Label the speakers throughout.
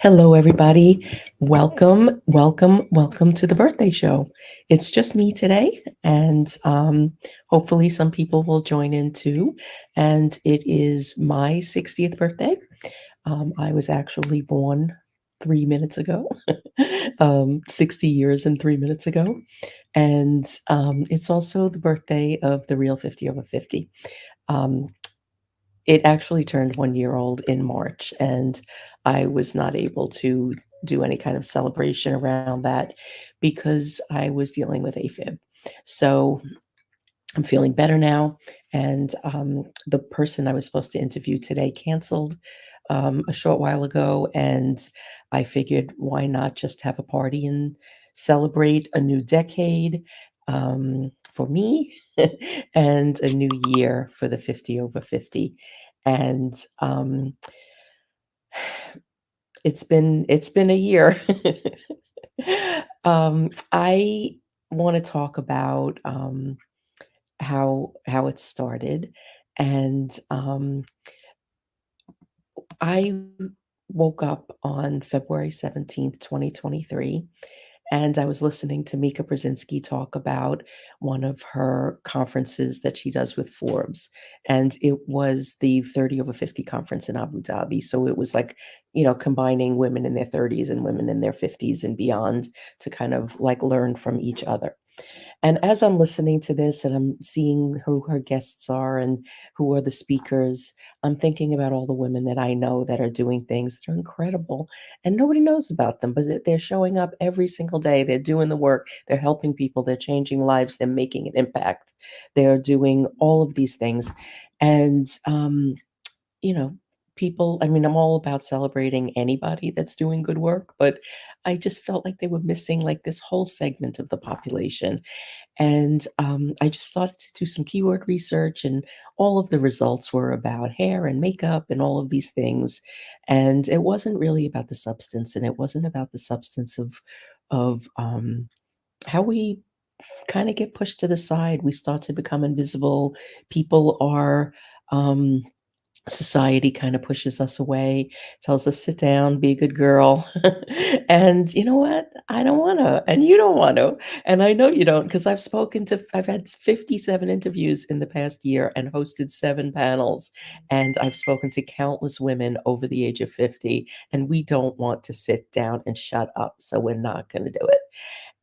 Speaker 1: Hello, everybody. Welcome, welcome, welcome to the birthday show. It's just me today, and hopefully, some people will join in too. And it is my 60th birthday. I was actually born 3 minutes ago, 60 years and 3 minutes ago. And it's also the birthday of the real 50 over 50. Um, it actually turned 1 year old in March, and I was not able to do any kind of celebration around that because I was dealing with Afib. So I'm feeling better now. And the person I was supposed to interview today canceled a short while ago. And I figured, why not just have a party and celebrate a new decade for me and a new year for the 50 over 50. And it's been a year. I want to talk about how it started, and I woke up on February 17th, 2023, and I was listening to Mika Brzezinski talk about one of her conferences that she does with Forbes, and it was the 30 over 50 conference in Abu Dhabi. So it was like, combining women in their 30s and women in their 50s and beyond to kind of like learn from each other. And as I'm listening to this and I'm seeing who her guests are and who are the speakers, I'm thinking about all the women that I know that are doing things that are incredible and nobody knows about them, but they're showing up every single day. They're doing the work, they're helping people, they're changing lives, they're making an impact, they're doing all of these things. And, you know, people, I mean, I'm all about celebrating anybody that's doing good work, but I just felt like they were missing like this whole segment of the population. And I just started to do some keyword research, and all of the results were about hair and makeup and all of these things. And it wasn't really about the substance, and it wasn't about the substance of how we kind of get pushed to the side. We start to become invisible. People are. Society kind of pushes us away, tells us, sit down, be a good girl. And you know what? I don't want to, and you don't want to. And I know you don't, because I've had 57 interviews in the past year and hosted 7 panels. And I've spoken to countless women over the age of 50, and we don't want to sit down and shut up. So we're not going to do it.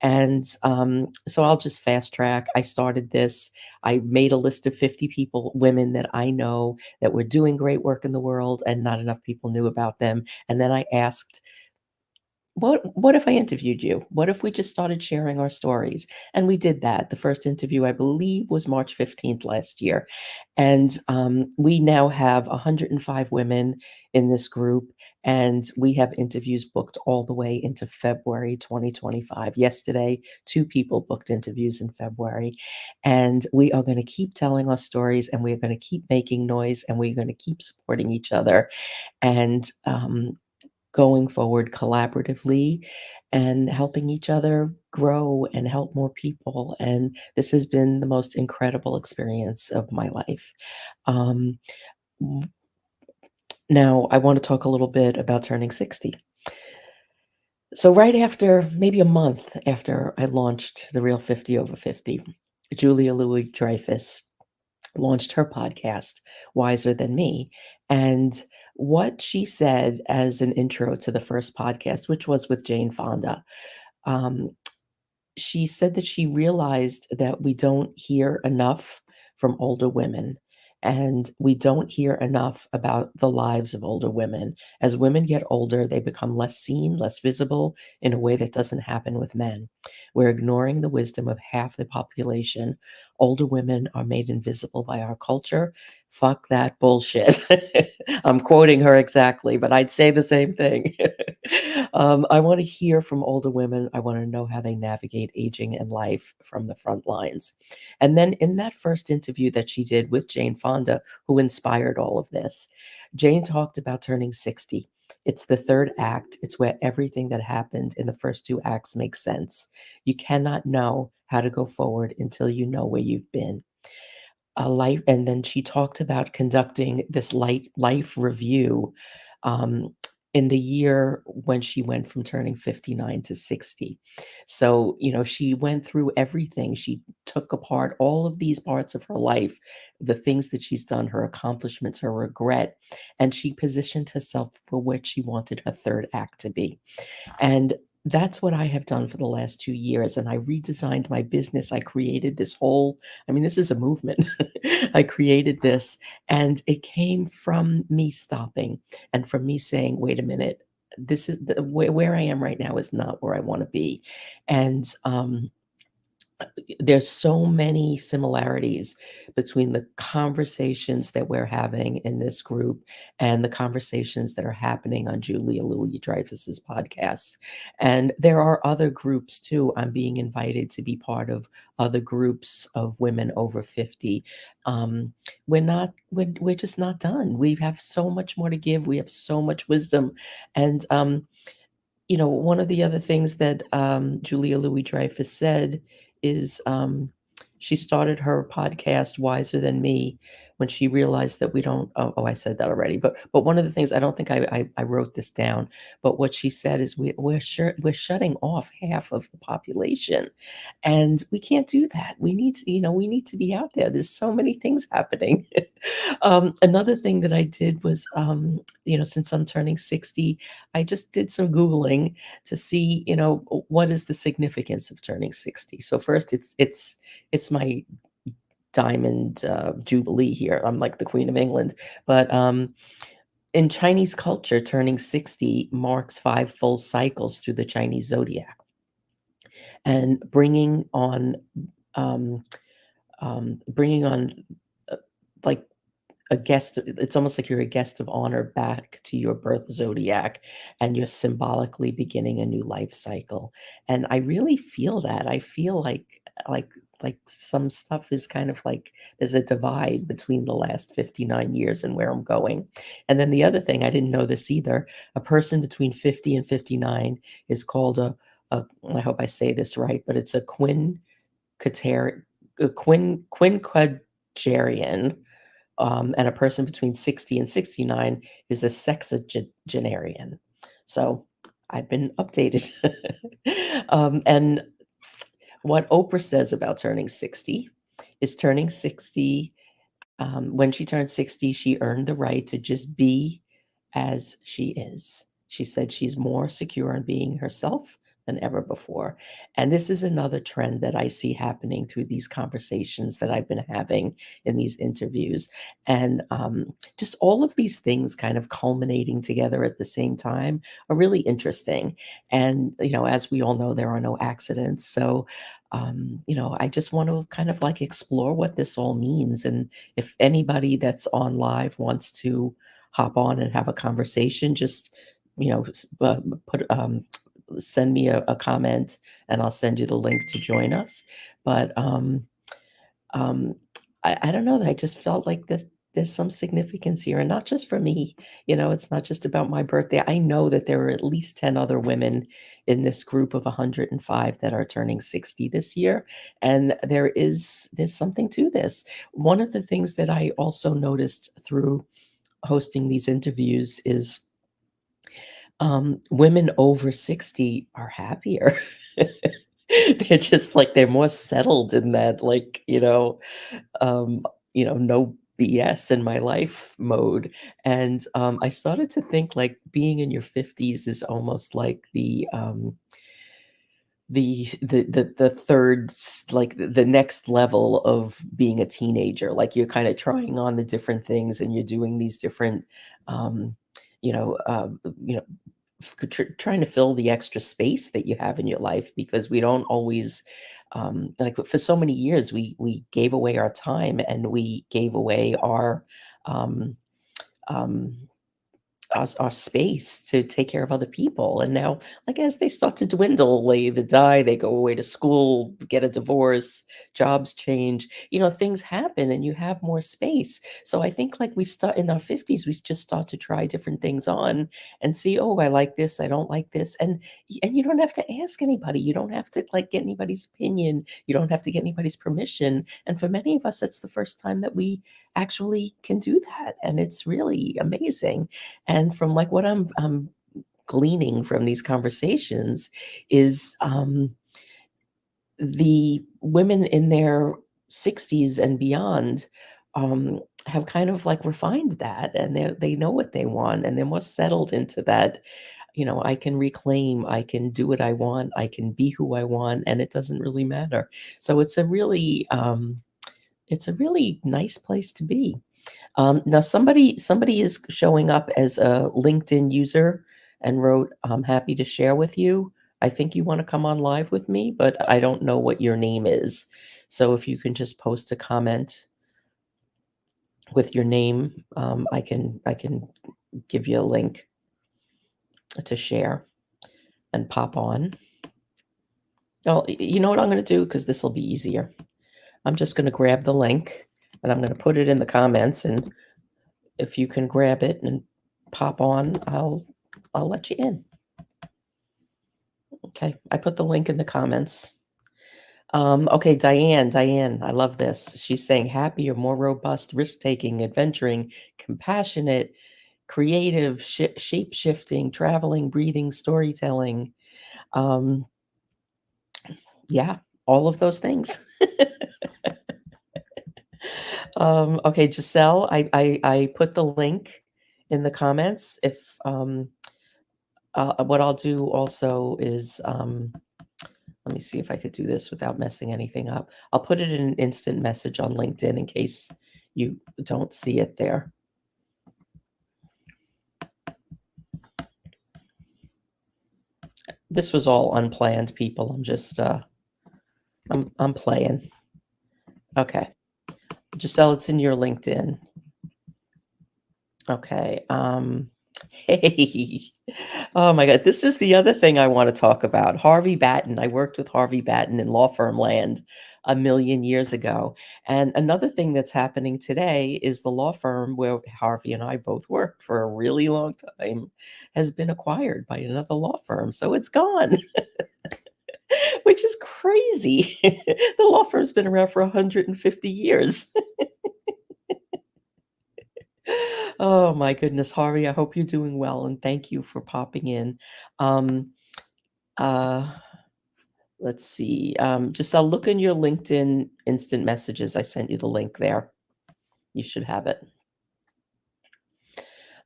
Speaker 1: And so I'll just fast track. I started this. I made a list of 50 people, women that I know that were doing great work in the world, and not enough people knew about them. And then I asked, what if I interviewed you? What if we just started sharing our stories? And we did that. The first interview, I believe, was March 15th last year. And we now have 105 women in this group, and we have interviews booked all the way into February 2025. Yesterday, 2 people booked interviews in February. And we are going to keep telling our stories, and we're going to keep making noise, and we're going to keep supporting each other. And going forward collaboratively and helping each other grow and help more people. And this has been the most incredible experience of my life. Um, w- Now, I want to talk a little bit about turning 60. So, right after, maybe a month after I launched The Real 50 Over 50, Julia Louis Dreyfus launched her podcast, Wiser Than Me. And what she said as an intro to the first podcast, which was with Jane Fonda, um, she said that she realized that we don't hear enough from older women, and we don't hear enough about the lives of older women. As women get older, they become less seen, less visible in a way that doesn't happen with men. We're ignoring the wisdom of half the population. Older women are made invisible by our culture. Fuck that bullshit. I'm quoting her exactly, but I'd say the same thing. I want to hear from older women. I want to know how they navigate aging and life from the front lines. And then in that first interview that she did with Jane Fonda, who inspired all of this, Jane talked about turning 60. It's the third act. It's where everything that happened in the first 2 acts makes sense. You cannot know how to go forward until you know where you've been. A life, and then she talked about conducting this life review. Um, in the year when she went from turning 59 to 60. So, she went through everything. She took apart all of these parts of her life, the things that she's done, her accomplishments, her regret, and she positioned herself for what she wanted her third act to be. And that's what I have done for the last 2 years, and I redesigned my business. I created this whole I mean, this is a movement. I created this, and it came from me stopping and from me saying, "Wait a minute. This is where I am right now is not where I wanna be." And, there's so many similarities between the conversations that we're having in this group and the conversations that are happening on Julia Louis Dreyfus's podcast. And there are other groups too. I'm being invited to be part of other groups of women over 50. We're just not done. We have so much more to give. We have so much wisdom. And one of the other things that Julia Louis Dreyfus said is she started her podcast Wiser Than Me when she realized that we don't. Oh, I said that already. But one of the things I don't think I wrote this down. But what she said is we're shutting off half of the population, and we can't do that. We need to be out there. There's so many things happening. Another thing that I did was since I'm turning 60, I just did some Googling to see, what is the significance of turning 60. So first, it's my diamond jubilee here. I'm like the Queen of England, but in Chinese culture, turning 60 marks 5 full cycles through the Chinese zodiac, and um, bringing on uh, like a guest. It's almost like you're a guest of honor back to your birth zodiac, and you're symbolically beginning a new life cycle. And I really feel that. I feel like like some stuff is kind of like there's a divide between the last 59 years and where I'm going. And then the other thing, I didn't know this either, a person between 50 and 59 is called I hope I say this right, but it's a quinquater a quinquagenarian, and a person between 60 and 69 is a sexagenarian. So I've been updated. And what Oprah says about turning 60 is turning 60, when she turned 60, she earned the right to just be as she is. She said she's more secure in being herself than ever before. And this is another trend that I see happening through these conversations that I've been having in these interviews. And just all of these things kind of culminating together at the same time are really interesting. And, as we all know, there are no accidents. So, I just want to kind of like explore what this all means. And if anybody that's on live wants to hop on and have a conversation, just put send me a comment, and I'll send you the link to join us. But um, I don't know. I just felt like there's some significance here, and not just for me. It's not just about my birthday. I know that there are at least 10 other women in this group of 105 that are turning 60 this year, and there's something to this. One of the things that I also noticed through hosting these interviews is women over 60 are happier. They're just like they're more settled in that, like, um, no BS in my life mode. And I started to think like being in your 50s is almost like the third like the next level of being a teenager. Like you're kind of trying on the different things, and you're doing these different um you know you know trying to fill the extra space that you have in your life, because we don't always like for so many years we gave away our time, and we gave away um um our space to take care of other people. And now, like, as they start to dwindle, they die, they go away to school, get a divorce, jobs change, things happen, and you have more space. So I think like we start in our 50s, we just start to try different things on and see, oh, I like this, I don't like this. And you don't have to ask anybody. You don't have to like get anybody's opinion. You don't have to get anybody's permission. And for many of us, that's the first time that we actually can do that. And it's really amazing. And from like what I'm gleaning from these conversations is, the women in their 60s and beyond, have kind of, like, refined that, and they know what they want, and they're more settled into that, I can reclaim, I can do what I want, I can be who I want, and it doesn't really matter. So it's a really nice place to be. Now somebody is showing up as a LinkedIn user and wrote, "I'm happy to share with you. I think you wanna come on live with me, but I don't know what your name is." So if you can just post a comment with your name, I can give you a link to share and pop on. Oh, you know what I'm gonna do? Because this will be easier. I'm just gonna grab the link, and I'm gonna put it in the comments, and if you can grab it and pop on, I'll let you in. Okay, I put the link in the comments. Okay, Diane, I love this. She's saying happier, more robust, risk-taking, adventuring, compassionate, creative, shape-shifting, traveling, breathing, storytelling. Um, yeah, all of those things. Okay, Giselle, I put the link in the comments. If what I'll do also is, let me see if I could do this without messing anything up. I'll put it in an instant message on LinkedIn in case you don't see it there. This was all unplanned, people. I'm just I'm playing. Okay. Giselle, it's in your LinkedIn. Okay. Hey. Oh my God. This is the other thing I want to talk about. Harvey Batten. I worked with Harvey Batten in law firm land a million years ago. And another thing that's happening today is the law firm where Harvey and I both worked for a really long time has been acquired by another law firm. So it's gone, which is crazy. The law firm's been around for 150 years. Oh my goodness, Harvey, I hope you're doing well, and thank you for popping in. Um, uh, let's see. Giselle, look in your LinkedIn instant messages. I sent you the link there. You should have it.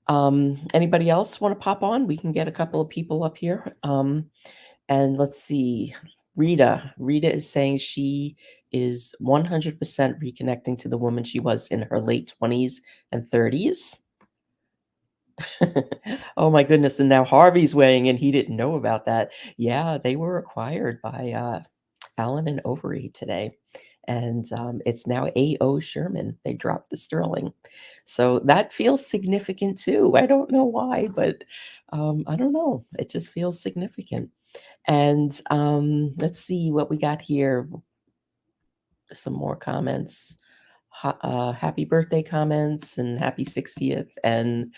Speaker 1: Anybody else want to pop on? We can get a couple of people up here. And let's see. Rita is saying she is 100% reconnecting to the woman she was in her late 20s and 30s. Oh my goodness, and now Harvey's weighing in, he didn't know about that. Yeah, they were acquired by, Allen& and Overy today, and, it's now A.O. Sherman. They dropped the sterling. So that feels significant too. I don't know why, but, I don't know. It just feels significant. And, let's see what we got here. Some more comments. Happy birthday comments and happy 60th, and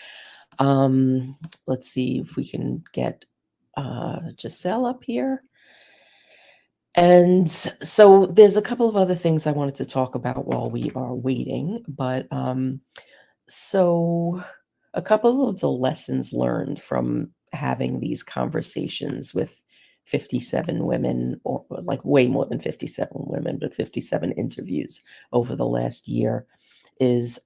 Speaker 1: um, let's see if we can get Giselle up here. And so there's a couple of other things I wanted to talk about while we are waiting, but so a couple of the lessons learned from having these conversations with 57 women, or like way more than 57 women, but 57 interviews over the last year is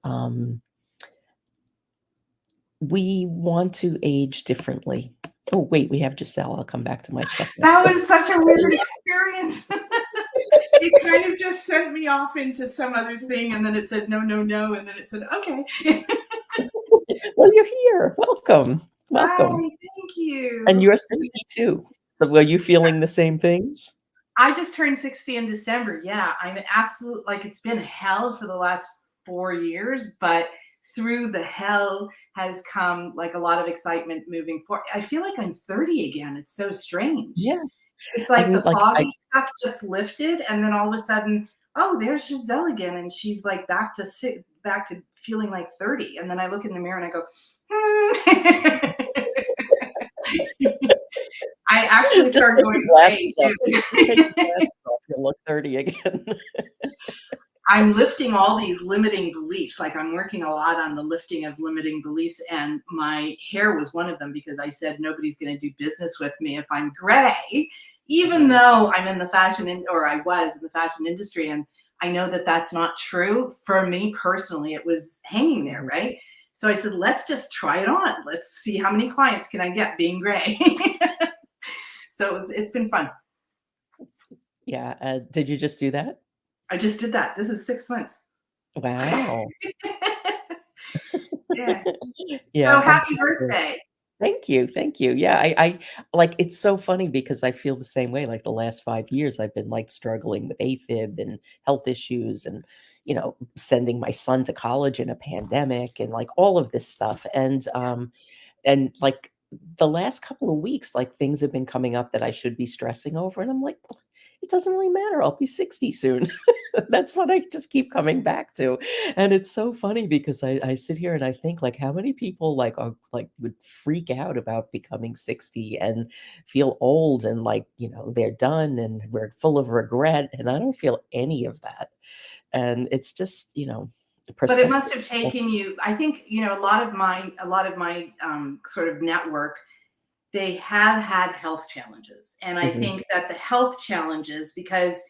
Speaker 1: we want to age differently. Oh, wait, we have Giselle. I'll come back to my stuff now.
Speaker 2: That was such a weird experience. It kind of just sent me off into some other thing, and then it said no, no, no, and then it said okay.
Speaker 1: Well, you're here. Welcome.
Speaker 2: Hi,
Speaker 1: Welcome.
Speaker 2: thank you.
Speaker 1: And you're 62. So were you feeling the same things?
Speaker 2: I just turned 60 in December. Yeah, I'm absolute like it's been hell for the last 4 years, but through the hell has come like a lot of excitement moving forward. I feel like I'm 30 again. It's so strange.
Speaker 1: Yeah.
Speaker 2: It's
Speaker 1: I
Speaker 2: like
Speaker 1: mean,
Speaker 2: the
Speaker 1: like, I
Speaker 2: foggy stuff just lifted, and then all of a sudden, oh, there's Giselle again, and she's like back to feeling like 30. And then I look in the mirror and I go, hmm. I actually
Speaker 1: just
Speaker 2: started
Speaker 1: take
Speaker 2: going
Speaker 1: your
Speaker 2: gray
Speaker 1: glasses off.
Speaker 2: too.
Speaker 1: Just take your glasses off. You'll look 30 again.
Speaker 2: I'm lifting all these limiting beliefs. Like I'm working a lot on the lifting of limiting beliefs, and my hair was one of them because I said nobody's going to do business with me if I'm gray, even
Speaker 1: Right.
Speaker 2: though I'm in the or I was in the fashion industry, and I know that that's not true. For me personally, it was hanging there,
Speaker 1: Mhm.
Speaker 2: right? So I said, let's just try it on. Let's see how many clients can I get being gray. So it's been fun.
Speaker 1: Yeah, did you just do that?
Speaker 2: I just did that. This is 6 months.
Speaker 1: Wow.
Speaker 2: Yeah. So
Speaker 1: Yeah, I'm
Speaker 2: happy
Speaker 1: proud of you.
Speaker 2: birthday.
Speaker 1: Thank you, thank you. Yeah, I like, it's so funny because I feel the same way, like, the last 5 years, I've been, like, struggling with Afib and health issues and, sending my son to college in a pandemic and, like, all of this stuff, and, like, the last couple of weeks, like, things have been coming up that I should be stressing over, and I'm like, "It doesn't really matter, I'll be 60 soon." That's what I just keep coming back to, and it's so funny because I sit here and I think, like, how many people, like, are like, would freak out about becoming 60 and feel old and, like, they're done and we're full of regret, and I don't feel any of that, and it's just,
Speaker 2: But it
Speaker 1: perspective.
Speaker 2: must have taken you, I think, a lot of my sort of network, they have had health challenges. And I
Speaker 1: Mhm,
Speaker 2: think that the health challenges, because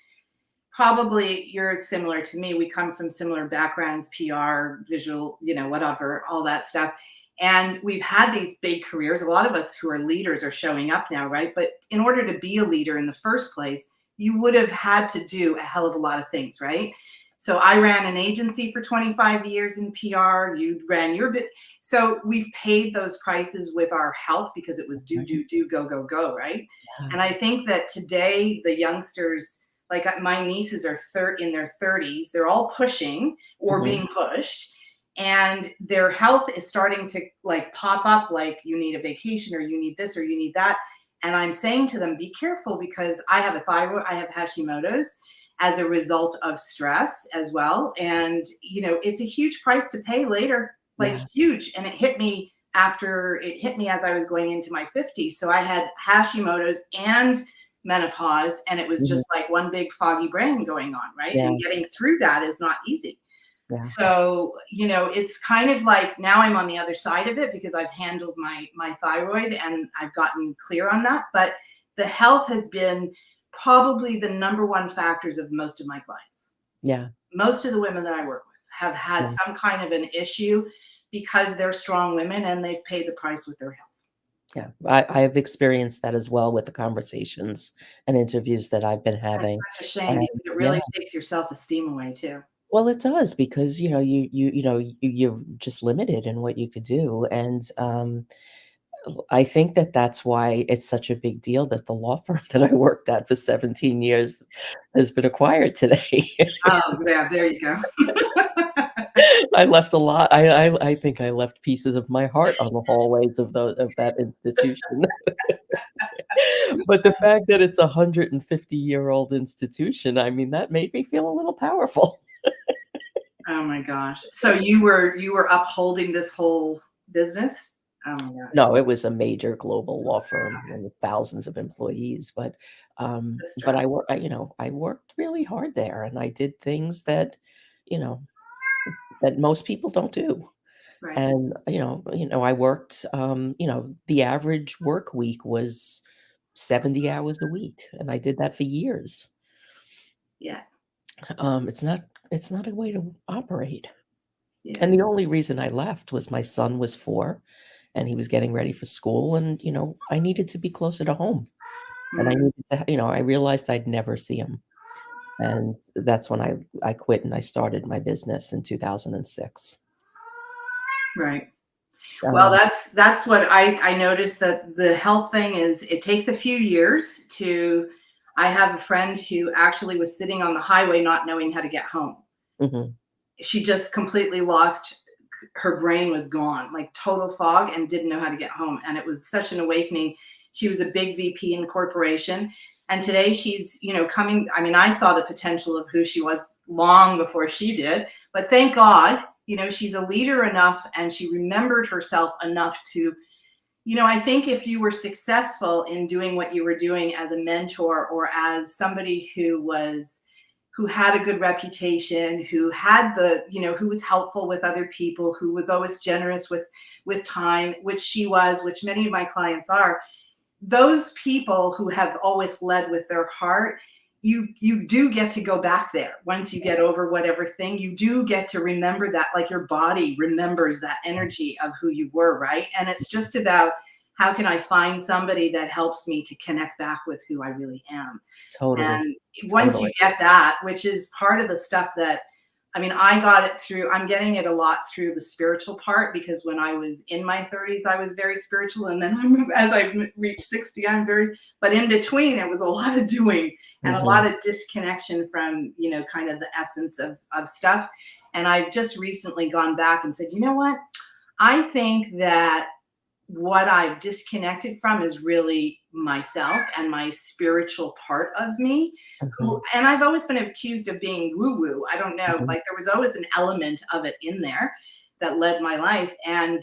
Speaker 2: probably you're similar to me, we come from similar backgrounds, PR, visual, whatever, all that stuff. And we've had these big careers. A lot of us who are leaders are showing up now, right? But in order to be a leader in the first place, you would have had to do a hell of a lot of things, right? So I ran an agency for 25 years in PR. You ran your bit. So we've paid those prices with our health because it was do,
Speaker 1: mhm,
Speaker 2: do, do, go, go, go, right?
Speaker 1: yeah,
Speaker 2: And I think that today the youngsters, like my nieces are in their 30s, they're all pushing or
Speaker 1: mhm,
Speaker 2: being pushed, and their health is starting to like pop up, like you need a vacation or you need this or you need that. And I'm saying to them, be careful, because I have a thyroid, I have Hashimoto's as a result of stress as well. And it's a huge price to pay later, like
Speaker 1: yeah,
Speaker 2: huge. And it hit me as I was going into my 50s. So I had Hashimoto's and menopause, and it was
Speaker 1: mhm,
Speaker 2: just like one big foggy brain going on, right?
Speaker 1: yeah,
Speaker 2: And getting through that is not easy.
Speaker 1: yeah,
Speaker 2: So it's kind of like now I'm on the other side of it because I've handled my thyroid and I've gotten clear on that. But the health has been probably the number one factors of most of my clients.
Speaker 1: yeah,
Speaker 2: Most of the women that I work with have had
Speaker 1: yeah,
Speaker 2: some kind of an issue because they're strong women and they've paid the price with their health.
Speaker 1: yeah. I have experienced that as well with the conversations and interviews that I've been
Speaker 2: That's
Speaker 1: having,
Speaker 2: such a shame
Speaker 1: and
Speaker 2: because it
Speaker 1: yeah.
Speaker 2: really takes your self-esteem away too.
Speaker 1: Well, it does because, you're just limited in what you could do, and, I think that that's why it's such a big deal that the law firm that I worked at for 17 years has been acquired today.
Speaker 2: Oh, yeah, there you go.
Speaker 1: I left a lot I think I left pieces of my heart on the hallways of that institution. But the fact that it's a 150-year-old institution, I mean, that made me feel a little powerful.
Speaker 2: Oh my gosh. So you were upholding this whole business? Oh my gosh.
Speaker 1: No, it was a major global law firm with thousands of employees,
Speaker 2: The
Speaker 1: but
Speaker 2: stress.
Speaker 1: I worked really hard there, and I did things that, you know, that most people don't do.
Speaker 2: Right.
Speaker 1: And, I worked, the average work week was 70 hours a week, and I did that for years.
Speaker 2: Yeah.
Speaker 1: It's not a way to operate.
Speaker 2: Yeah.
Speaker 1: And the only reason I left was my son was 4, and he was getting ready for school, and, I needed to be closer to home, and I
Speaker 2: Mm,
Speaker 1: needed to I realized I'd never see him, and that's when I quit and I started my business in 2006.
Speaker 2: right. Well,
Speaker 1: Um
Speaker 2: that's what I noticed, that the health thing is it takes a few years to. I have a friend who actually was sitting on the highway not knowing how to get home.
Speaker 1: Mhm,
Speaker 2: She just completely lost, her brain was gone, like total fog, and didn't know how to get home. And it was such an awakening. She was a big VP in corporation. And today she's, coming. I mean, I saw the potential of who she was long before she did. But thank God, she's a leader enough and she remembered herself enough to, I think if you were successful in doing what you were doing as a mentor or as somebody who was who had a good reputation, who had the, who was helpful with other people, who was always generous with time, which she was, which many of my clients are. Those people who have always led with their heart, you do get to go back there once you get over whatever thing. You do get to remember that, like your body remembers that energy of who you were, right? And it's just about, how can I find somebody that helps me to connect back with who I really am?
Speaker 1: Totally.
Speaker 2: And once you
Speaker 1: Totally.
Speaker 2: get that, which is part of the stuff that, I mean, I got it through, I'm getting it a lot through the spiritual part, because when I was in my 30s, I was very spiritual. And then as I reached 60, I'm very, but in between, it was a lot of doing and a
Speaker 1: Mhm.
Speaker 2: lot of disconnection from, kind of the essence of stuff. And I've just recently gone back and said, you know what? I think that what I've disconnected from is really myself and my spiritual part of me, who,
Speaker 1: Mhm.
Speaker 2: and I've always been accused of being woo woo. I don't know,
Speaker 1: Mhm.
Speaker 2: like there was always an element of it in there that led my life. And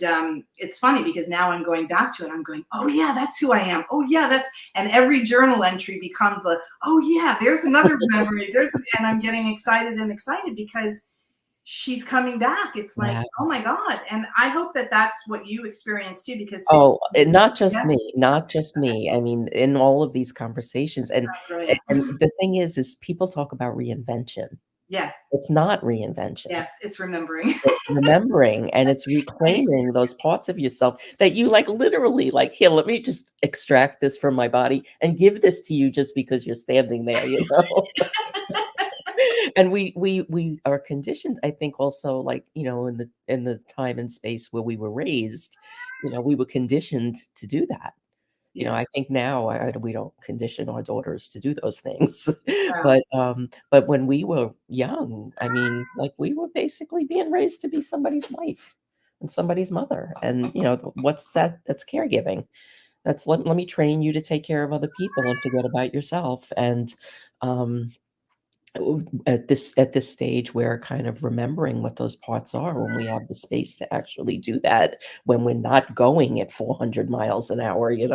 Speaker 2: it's funny because now I'm going back to it. I'm going, oh yeah, that's who I am. Oh yeah, and every journal entry becomes a, oh yeah, there's another memory. And I'm getting excited and excited because she's coming back. It's like,
Speaker 1: Yeah.
Speaker 2: oh my God. And I hope that that's what you experience too, because 60,
Speaker 1: Oh, and not just
Speaker 2: yeah,
Speaker 1: me, not just me. I mean, in all of these conversations, and
Speaker 2: brilliant.
Speaker 1: the thing is people talk about reinvention.
Speaker 2: Yes,
Speaker 1: It's not reinvention.
Speaker 2: yes, it's remembering.
Speaker 1: It's remembering, and it's
Speaker 2: I,
Speaker 1: reclaiming those parts of yourself that you, like, literally, like, "Here, let me just extract this from my body and give this to you just because you're standing there," you know? And we are conditioned, I think, also, like, in the time and space where we were raised, we were conditioned to do that.
Speaker 2: yeah,
Speaker 1: I think now we don't condition our daughters to do those things.
Speaker 2: no,
Speaker 1: But when we were young, I mean, like, we were basically being raised to be somebody's wife and somebody's mother, and, what's that? That's caregiving. That's, "Let me train you to take care of other people and forget about yourself," and, um at this stage, we're kind of remembering what those parts are when we have the space to actually do that, when we're not going at 400 miles an hour,
Speaker 2: yeah.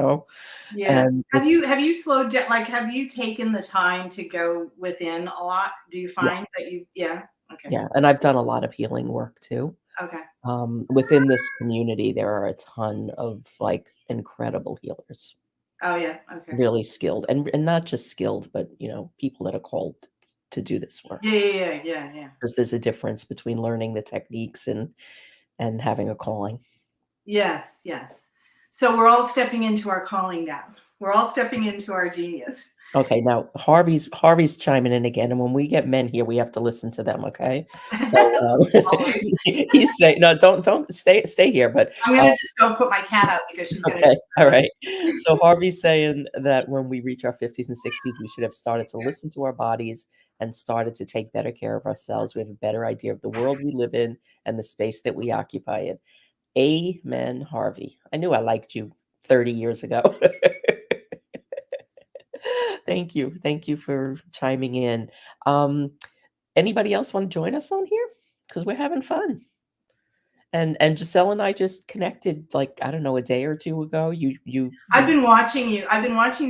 Speaker 1: and
Speaker 2: Have you
Speaker 1: it's
Speaker 2: have you slowed down? Like, have you taken the time to go within a lot? Do you
Speaker 1: yeah,
Speaker 2: find that you? Yeah. Okay.
Speaker 1: yeah, and I've done a lot of healing work too.
Speaker 2: Okay.
Speaker 1: Within this community, there are a ton of, like, incredible healers,
Speaker 2: Oh yeah. Okay.
Speaker 1: really skilled, and not just skilled, but, people that are called to do this
Speaker 2: Yeah.
Speaker 1: work,
Speaker 2: Yeah. Yeah. Yeah. Yeah.
Speaker 1: 'cause there's a difference between learning the techniques and having a calling.
Speaker 2: Yes. Yes. So we're all stepping into our calling now. We're all stepping into our genius.
Speaker 1: Okay, now Harvey's chiming in again, and when we get men here, we have to listen to them, okay? So,
Speaker 2: Always.
Speaker 1: he's saying, "No, don't stay here," but,
Speaker 2: I'm gonna just go put my cat out because she's gonna
Speaker 1: okay,
Speaker 2: disturb us.
Speaker 1: alright. So Harvey's saying that when we reach our 50s and 60s, we should have started to listen to our bodies and started to take better care of ourselves. We have a better idea of the world we live in and the space that we occupy in. Amen, Harvey. I knew I liked you 30 years ago. Thank you. Thank you for chiming in. Um, Anybody else wanna join us on here? Because 'Cause we're having fun. And Giselle and I just connected, like, I don't know, a day or 2 ago. You
Speaker 2: I've been watching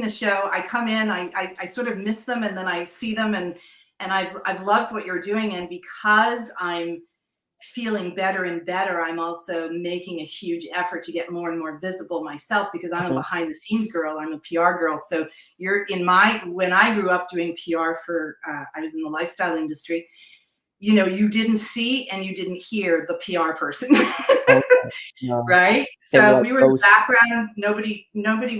Speaker 2: the show. I come in, I sort of miss them, and then I see them, and I've loved what you're doing. And because I'm feeling better and better, I'm also making a huge effort to get more and more visible myself, because I'm a
Speaker 1: Mhm,
Speaker 2: behind the scenes girl. I'm a PR girl. So you're in my, when I grew up doing PR for, I was in the lifestyle industry, you didn't see and you didn't hear the PR person.
Speaker 1: okay. No,
Speaker 2: Right?
Speaker 1: they were
Speaker 2: So
Speaker 1: like
Speaker 2: we were the
Speaker 1: ghosts.
Speaker 2: background. Nobody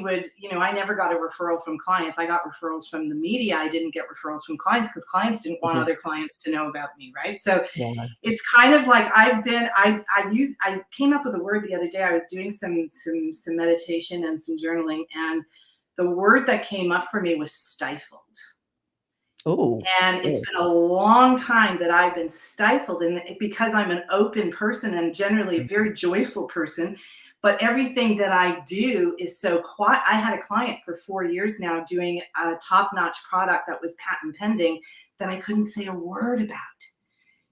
Speaker 2: would, I never got a referral from clients. I got referrals from the media. I didn't get referrals from clients because clients didn't want
Speaker 1: Mhm,
Speaker 2: other clients to know about me, right? So
Speaker 1: yeah,
Speaker 2: it's kind of like I came up with a word the other day. I was doing some meditation and some journaling, and the word that came up for me was stifled.
Speaker 1: ooh,
Speaker 2: And it's
Speaker 1: ooh,
Speaker 2: been a long time that I've been stifled, and because I'm an open person and generally a
Speaker 1: mhm,
Speaker 2: very joyful person, but everything that I do is so quiet. I had a client for 4 years now doing a top-notch product that was patent pending that I couldn't say a word about.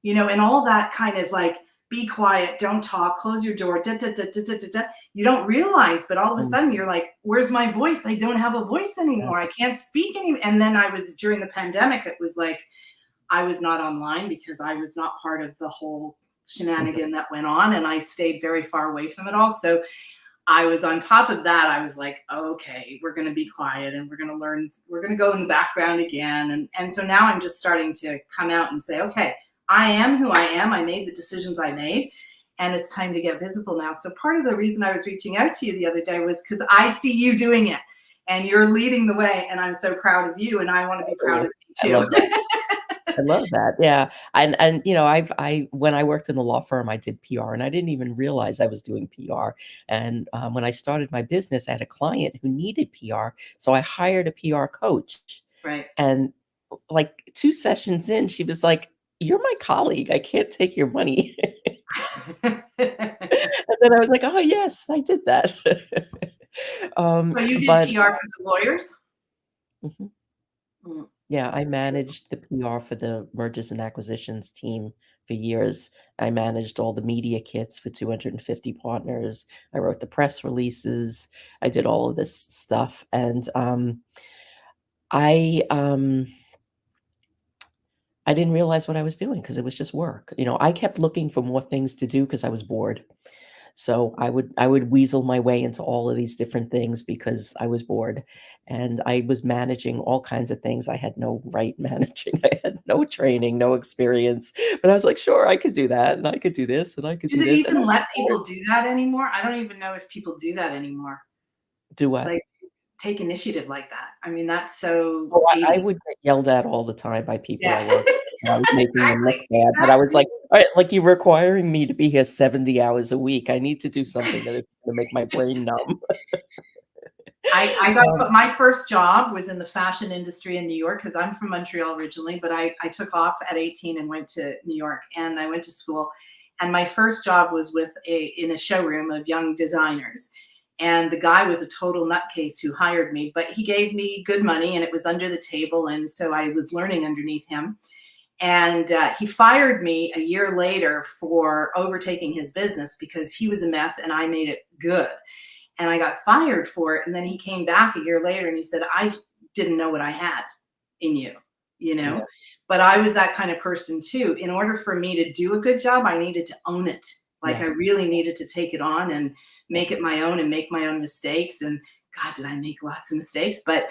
Speaker 2: And all that kind of like, be quiet, don't talk, close your door, da, da, da, da, da, da, da. You don't realize, but all of a
Speaker 1: mm,
Speaker 2: sudden you're like, where's my voice? I don't have a voice
Speaker 1: yeah,
Speaker 2: anymore. I can't speak anymore. And then I was, during the pandemic, it was like, I was not online because I was not part of the whole
Speaker 1: Mhm.
Speaker 2: shenanigan that went on, and I stayed very far away from it all. So I was on top of that. I was like, okay, we're going to be quiet and we're going to learn. We're going to go in the background again. And so now I'm just starting to come out and say, okay, I am who I am. I made the decisions I made, and it's time to get visible now. So part of the reason I was reaching out to you the other day was because I see you doing it and you're leading the way. And I'm so proud of you. And I want to be proud
Speaker 1: Oh,
Speaker 2: of
Speaker 1: I
Speaker 2: you
Speaker 1: love
Speaker 2: too.
Speaker 1: that. I love that, yeah, and, you know, I when I worked in the law firm, I did PR, and I didn't even realize I was doing PR, and, when I started my business, I had a client who needed PR, so I hired a PR coach,
Speaker 2: Right.
Speaker 1: and, like, 2 sessions in, she was like, "You're my colleague, I can't take your money." And then I was like, "Oh, yes, I did that."
Speaker 2: So you did
Speaker 1: But
Speaker 2: PR for the lawyers?
Speaker 1: mhm.
Speaker 2: Mm.
Speaker 1: Yeah, I managed the PR for the mergers and acquisitions team for years. I managed all the media kits for 250 partners. I wrote the press releases. I did all of this stuff, and, I, um I didn't realize what I was doing because it was just work. You know, I kept looking for more things to do because I was bored. So I would weasel my way into all of these different things because I was bored, and I was managing all kinds of things I had no right managing. I had no training, no experience, but I was like, "Sure, I could do that, and I could do this, and I could
Speaker 2: Do
Speaker 1: do
Speaker 2: they
Speaker 1: this," and I
Speaker 2: even
Speaker 1: was
Speaker 2: let
Speaker 1: bored.
Speaker 2: people do that anymore? I don't even know if people do that anymore.
Speaker 1: Do what?
Speaker 2: Like, take initiative like that. I mean, that's so
Speaker 1: Oh, I
Speaker 2: 80s.
Speaker 1: would get yelled at all the time by people
Speaker 2: Yeah.
Speaker 1: I worked with, and I was making them look
Speaker 2: Exactly,
Speaker 1: bad, but I was like,
Speaker 2: exactly.
Speaker 1: "Alright, like, you're requiring me to be here 70 hours a week. I need to do something that is gonna make my brain numb."
Speaker 2: I got
Speaker 1: Um,
Speaker 2: but my first job was in the fashion industry in New York because 'cause I'm from Montreal originally, but I took off at 18 and went to New York, and I went to school, and my first job was with a in a showroom of young designers, and the guy was a total nutcase who hired me, but he gave me good money, and it was under the table, and so I was learning underneath him, and he fired me a year later for overtaking his business because he was a mess and I made it good, and I got fired for it. And then he came back a year later and he said, I didn't know what I had in you, you
Speaker 1: yeah,
Speaker 2: know? But I was that kind of person too. In order for me to do a good job, I needed to own it. Like
Speaker 1: yeah,
Speaker 2: I really needed to take it on and
Speaker 1: yeah.
Speaker 2: make it my own and make my own mistakes. And God, did I make lots of mistakes? But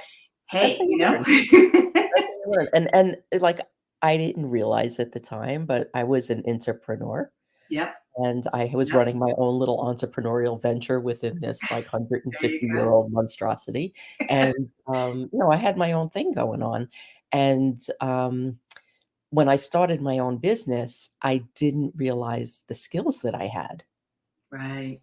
Speaker 1: That's
Speaker 2: hey,
Speaker 1: how
Speaker 2: you
Speaker 1: you
Speaker 2: know?
Speaker 1: learn. That's how you learn, like, I didn't realize at the time, but I was an entrepreneur,
Speaker 2: Yep.
Speaker 1: and I was
Speaker 2: Yep.
Speaker 1: running my own little entrepreneurial venture within this, like,
Speaker 2: There you go.
Speaker 1: 150-year-old monstrosity, and, you know, I had my own thing going on, and, when I started my own business, I didn't realize the skills that I had.
Speaker 2: Right.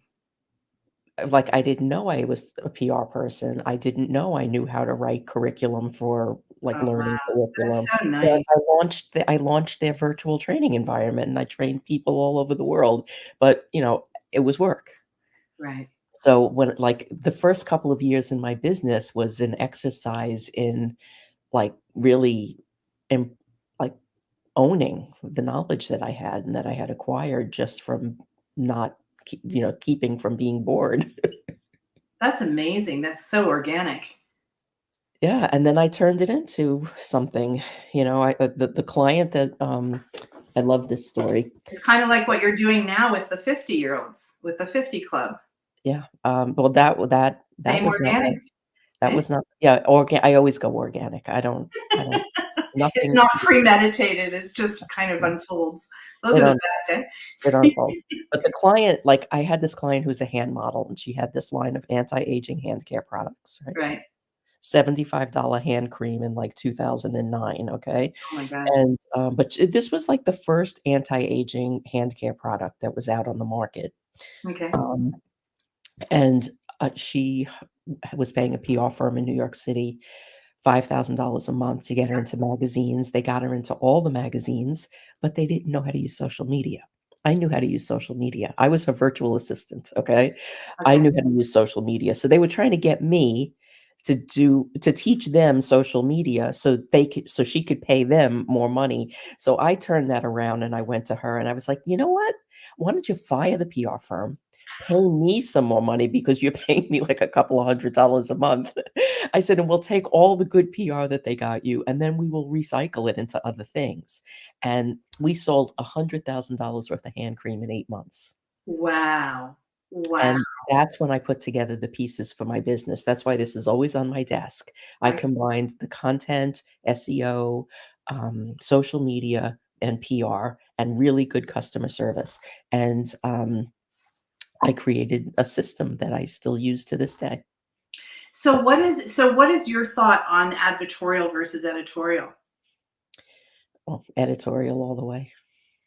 Speaker 1: Like, I didn't know I was a PR person. I didn't know I knew how to write curriculum for, like,
Speaker 2: Oh, wow.
Speaker 1: learning
Speaker 2: That's
Speaker 1: curriculum.
Speaker 2: so
Speaker 1: Yeah,
Speaker 2: nice.
Speaker 1: I launched their virtual training environment, and I trained people all over the world, but, you know, it was work.
Speaker 2: Right.
Speaker 1: So, when like, the first couple of years in my business was an exercise in, like, really im like, owning the knowledge that I had and that I had acquired just from not keeping from being bored.
Speaker 2: That's amazing. That's so organic.
Speaker 1: Yeah, and then I turned it into something, the client that, I love this story.
Speaker 2: It's kind of like what you're doing now with the 50-year-olds, with the 50 Club.
Speaker 1: Yeah, well, that
Speaker 2: Same
Speaker 1: was not
Speaker 2: organic,
Speaker 1: that
Speaker 2: eh?
Speaker 1: was not yeah, I always go organic. I don't
Speaker 2: It's
Speaker 1: nothing
Speaker 2: not premeditated, it's just kind of unfolds. Those
Speaker 1: it
Speaker 2: are the
Speaker 1: un
Speaker 2: best,
Speaker 1: it unfolds. But the client like, I had this client who's a hand model, and she had this line of anti-aging hand care products, right?
Speaker 2: Right.
Speaker 1: $75 hand cream in, like, 2009, okay?
Speaker 2: Oh my god.
Speaker 1: And, but this was, like, the first anti-aging hand care product that was out on the market.
Speaker 2: Okay.
Speaker 1: Um, and, she was paying a PR firm in New York City $5,000 a month to get her into magazines. They got her into all the magazines, but they didn't know how to use social media. I knew how to use social media. I was her virtual assistant, okay? I
Speaker 2: Okay.
Speaker 1: knew how to use social media. So they were trying to get me to teach them social media so she could pay them more money. So I turned that around and I went to her and I was like, "You know what? Why don't you fire the PR firm? pay me some more money because you're paying me like a couple of $100 a month. I said, "And we'll take all the good PR that they got you, and then we will recycle it into other things." And we sold $100,000 worth of hand cream in 8 months.
Speaker 2: Wow. Wow.
Speaker 1: And that's when I put together the pieces for my business. That's why this is always on my desk. I
Speaker 2: I
Speaker 1: combined the content, SEO, social media, and PR, and really good customer service. And I created a system that I still use to this day.
Speaker 2: so what is your thought on advertorial versus editorial?
Speaker 1: Well, editorial all the way.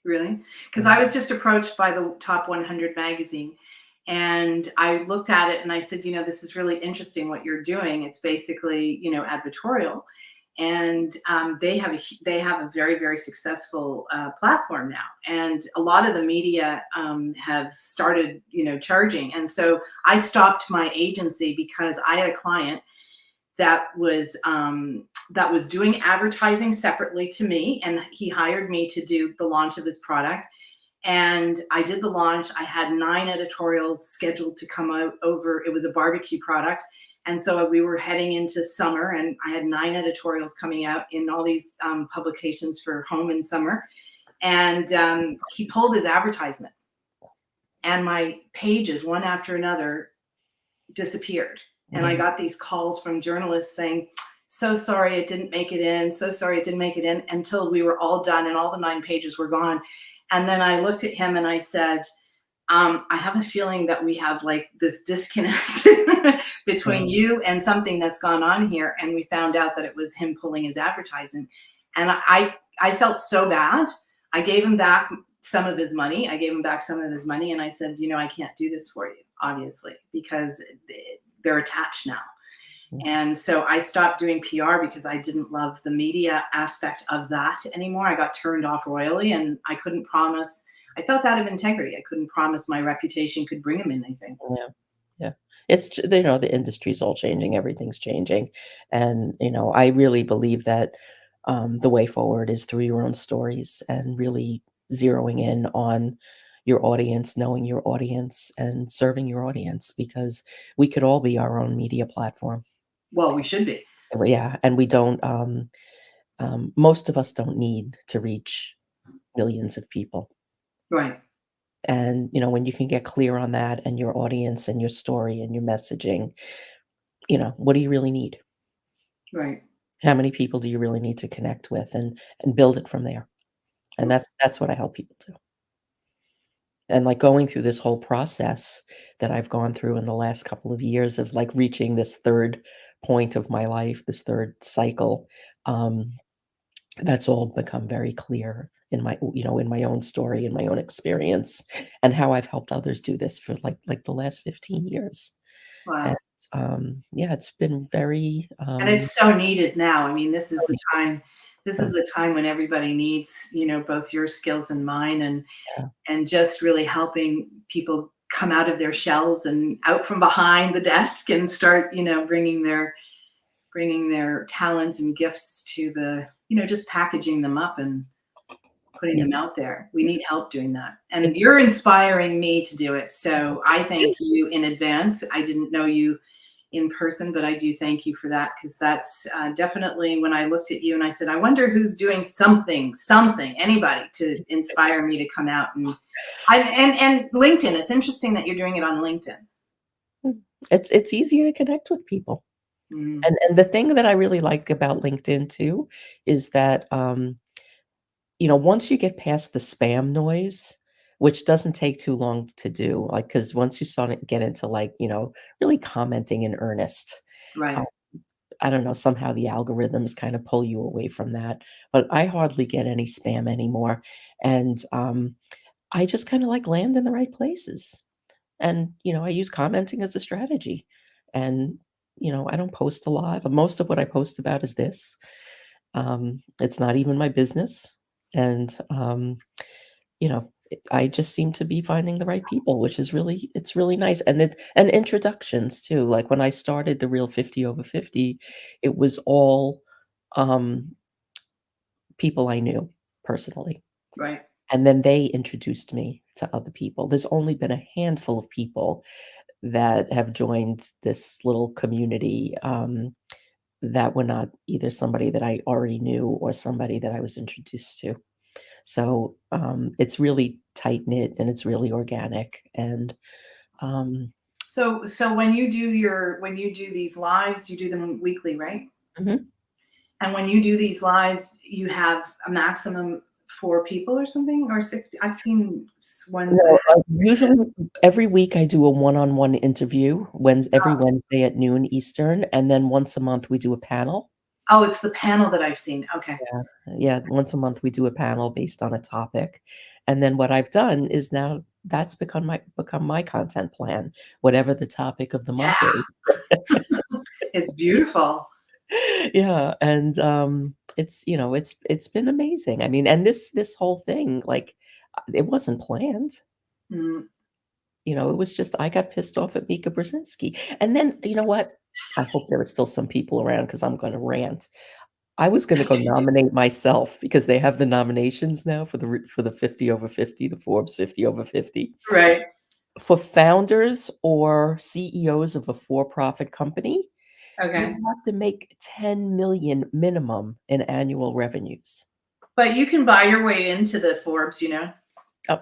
Speaker 2: Really? Because
Speaker 1: Yeah.
Speaker 2: I was just approached by the Top 100 magazine, and I looked at it and I said, this is really interesting what you're doing. It's basically, advertorial, and they have a very very successful platform now, and a lot of the media have started, charging. And so I stopped my agency because I had a client that was doing advertising separately to me, and he hired me to do the launch of his product. And I did the launch. I had 9 editorials scheduled to come out over. It was a barbecue product, and so we were heading into summer, and I had 9 editorials coming out in all these publications for home and summer. And he pulled his advertisement, and my pages, one after another, disappeared. And I
Speaker 1: Yeah.
Speaker 2: got these calls from journalists saying, "So sorry it didn't make it in. So sorry it didn't make it in," until we were all done and all the 9 pages were gone. And then I looked at him and I said, I have a feeling that we have like this disconnect between
Speaker 1: Um,
Speaker 2: you and something that's gone on here. And we found out that it was him pulling his advertising. And I felt so bad. I gave him back some of his money. I gave him back some of his money. And I said, I can't do this for you, obviously, because they're attached now.
Speaker 1: yeah.
Speaker 2: And so I stopped doing PR because I didn't love the media aspect of that anymore. I got turned off royally, and I couldn't promise. I felt out of integrity. I couldn't promise my reputation could bring him in anything.
Speaker 1: Yeah. Yeah. The industry's all changing, everything's changing. And, I really believe that the way forward is through your own stories and really zeroing in on your audience, knowing your audience, and serving your audience because we could all be our own media platform.
Speaker 2: Well, we should be.
Speaker 1: Yeah. And we don't, most of us don't need to reach millions of people.
Speaker 2: Right.
Speaker 1: And, when you can get clear on that and your audience and your story and your messaging, what do you really need?
Speaker 2: Right.
Speaker 1: How many people do you really need to connect with and build it from there? And that's what I help people do. And like going through this whole process that I've gone through in the last couple of years of like reaching this third point of my life, this third cycle, um, that's all become very clear in my own story, in my own experience, and how I've helped others do this for like the last 15 years. And
Speaker 2: Wow.
Speaker 1: yeah, it's been very
Speaker 2: And it's so needed now. I mean, this is the
Speaker 1: very,
Speaker 2: time. This is
Speaker 1: uh,
Speaker 2: the time when everybody needs, both your skills and mine,
Speaker 1: yeah,
Speaker 2: and just really helping people come out of their shells and out from behind the desk and start, bringing their talents and gifts to the, just packaging them up and putting
Speaker 1: yeah.
Speaker 2: them out there. We
Speaker 1: Yeah.
Speaker 2: need help doing that. And
Speaker 1: It's
Speaker 2: you're inspiring me to do it. So I
Speaker 1: you.
Speaker 2: thank you in advance. I didn't know you in person, but I do thank you for that, because that's definitely when I looked at you and I said, I wonder who's doing something, anybody to inspire me to come out. And LinkedIn. It's interesting that you're doing it on LinkedIn.
Speaker 1: It's easier to connect with people.
Speaker 2: Mm,
Speaker 1: And the thing that I really like about LinkedIn too is that, once you get past the spam noise, which doesn't take too long to do, like because once you start to get into, like, really commenting in earnest, uh,
Speaker 2: right,
Speaker 1: I don't know, somehow the algorithms kinda pull you away from that, but I hardly get any spam anymore, and, I just kinda, like, land in the right places. And, I use commenting as a strategy. And, I don't post a lot. Most of what I post about is this. It's not even my business. And, I just seem to be finding the right people, which is it's really nice. And introductions too. Like when I started the Real 50 Over 50, it was all um, people I knew personally.
Speaker 2: right.
Speaker 1: and then they introduced me to other people. There's only been a handful of people that have joined this little community, that were not either somebody that I already knew or somebody that I was introduced to. So, it's really tight-knit and it's really organic, and, um
Speaker 2: So when you do these lives, you do them weekly, right?
Speaker 1: mhm.
Speaker 2: And when you do these lives, you have a maximum 4 people or something, or 6 I've seen ones that
Speaker 1: No,
Speaker 2: have
Speaker 1: usually every week I do a one-on-one interview, every Wednesday at noon Eastern, and then once a month we do a panel.
Speaker 2: oh, it's the panel that I've seen. Okay.
Speaker 1: Yeah, yeah, once a month we do a panel based on a topic, and then what I've done is now that's become my content plan, whatever the topic of the month
Speaker 2: Yeah,
Speaker 1: is.
Speaker 2: it's beautiful.
Speaker 1: Yeah, and, it's been amazing. I mean, and this whole thing, like, it wasn't planned.
Speaker 2: Mm,
Speaker 1: It was just I got pissed off at Mika Brzezinski, and then you know what? I hope there are still some people around because 'cause I'm gonna rant. I was gonna go nominate myself because they have the nominations now for the 50 over 50, the Forbes 50 over 50.
Speaker 2: right.
Speaker 1: For founders or CEOs of a for-profit company, you
Speaker 2: Okay.
Speaker 1: have to make 10,000,000 minimum in annual revenues.
Speaker 2: But you can buy your way into the Forbes, you know?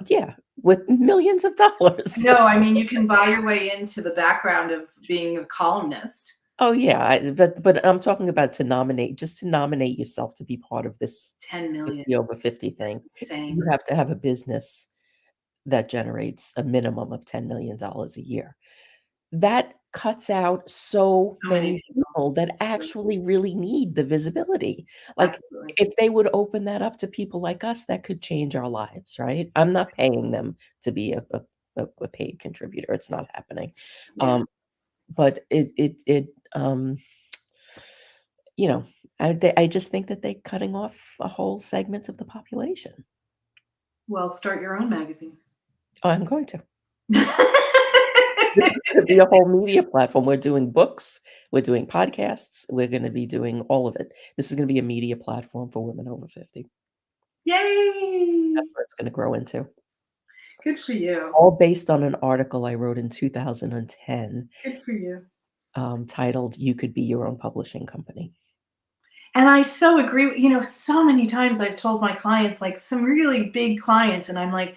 Speaker 1: Yeah, with millions of dollars.
Speaker 2: No, I mean, you can buy your way into the background of being a columnist.
Speaker 1: Oh, yeah, but I'm talking about to nominate yourself to be part of this
Speaker 2: 10,000,000.
Speaker 1: 50 over 50
Speaker 2: That's
Speaker 1: thing, you
Speaker 2: insane.
Speaker 1: have to have a business that generates a minimum of $10,000,000 a year. That cuts out so
Speaker 2: So many
Speaker 1: many
Speaker 2: people.
Speaker 1: people that actually really need the visibility. Like,
Speaker 2: Absolutely.
Speaker 1: if they would open that up to people like us, that could change our lives, right? I'm not paying them to be a paid contributor, it's not happening.
Speaker 2: Yeah.
Speaker 1: Um, but um, you know, I just think that they're cutting off a whole segment of the population.
Speaker 2: Well, start your own magazine.
Speaker 1: Oh, I'm going to. This is gonna be a whole media platform. We're doing books, we're doing podcasts, we're gonna be doing all of it. This is gonna be a media platform for women over 50.
Speaker 2: Yay!
Speaker 1: That's what it's gonna grow into.
Speaker 2: Good for you.
Speaker 1: All based on an article I wrote in 2010,
Speaker 2: Good for you.
Speaker 1: titled, "You Could Be Your Own Publishing Company."
Speaker 2: And I so agree. You know, so many times I've told my clients, like some really big clients, and I'm like,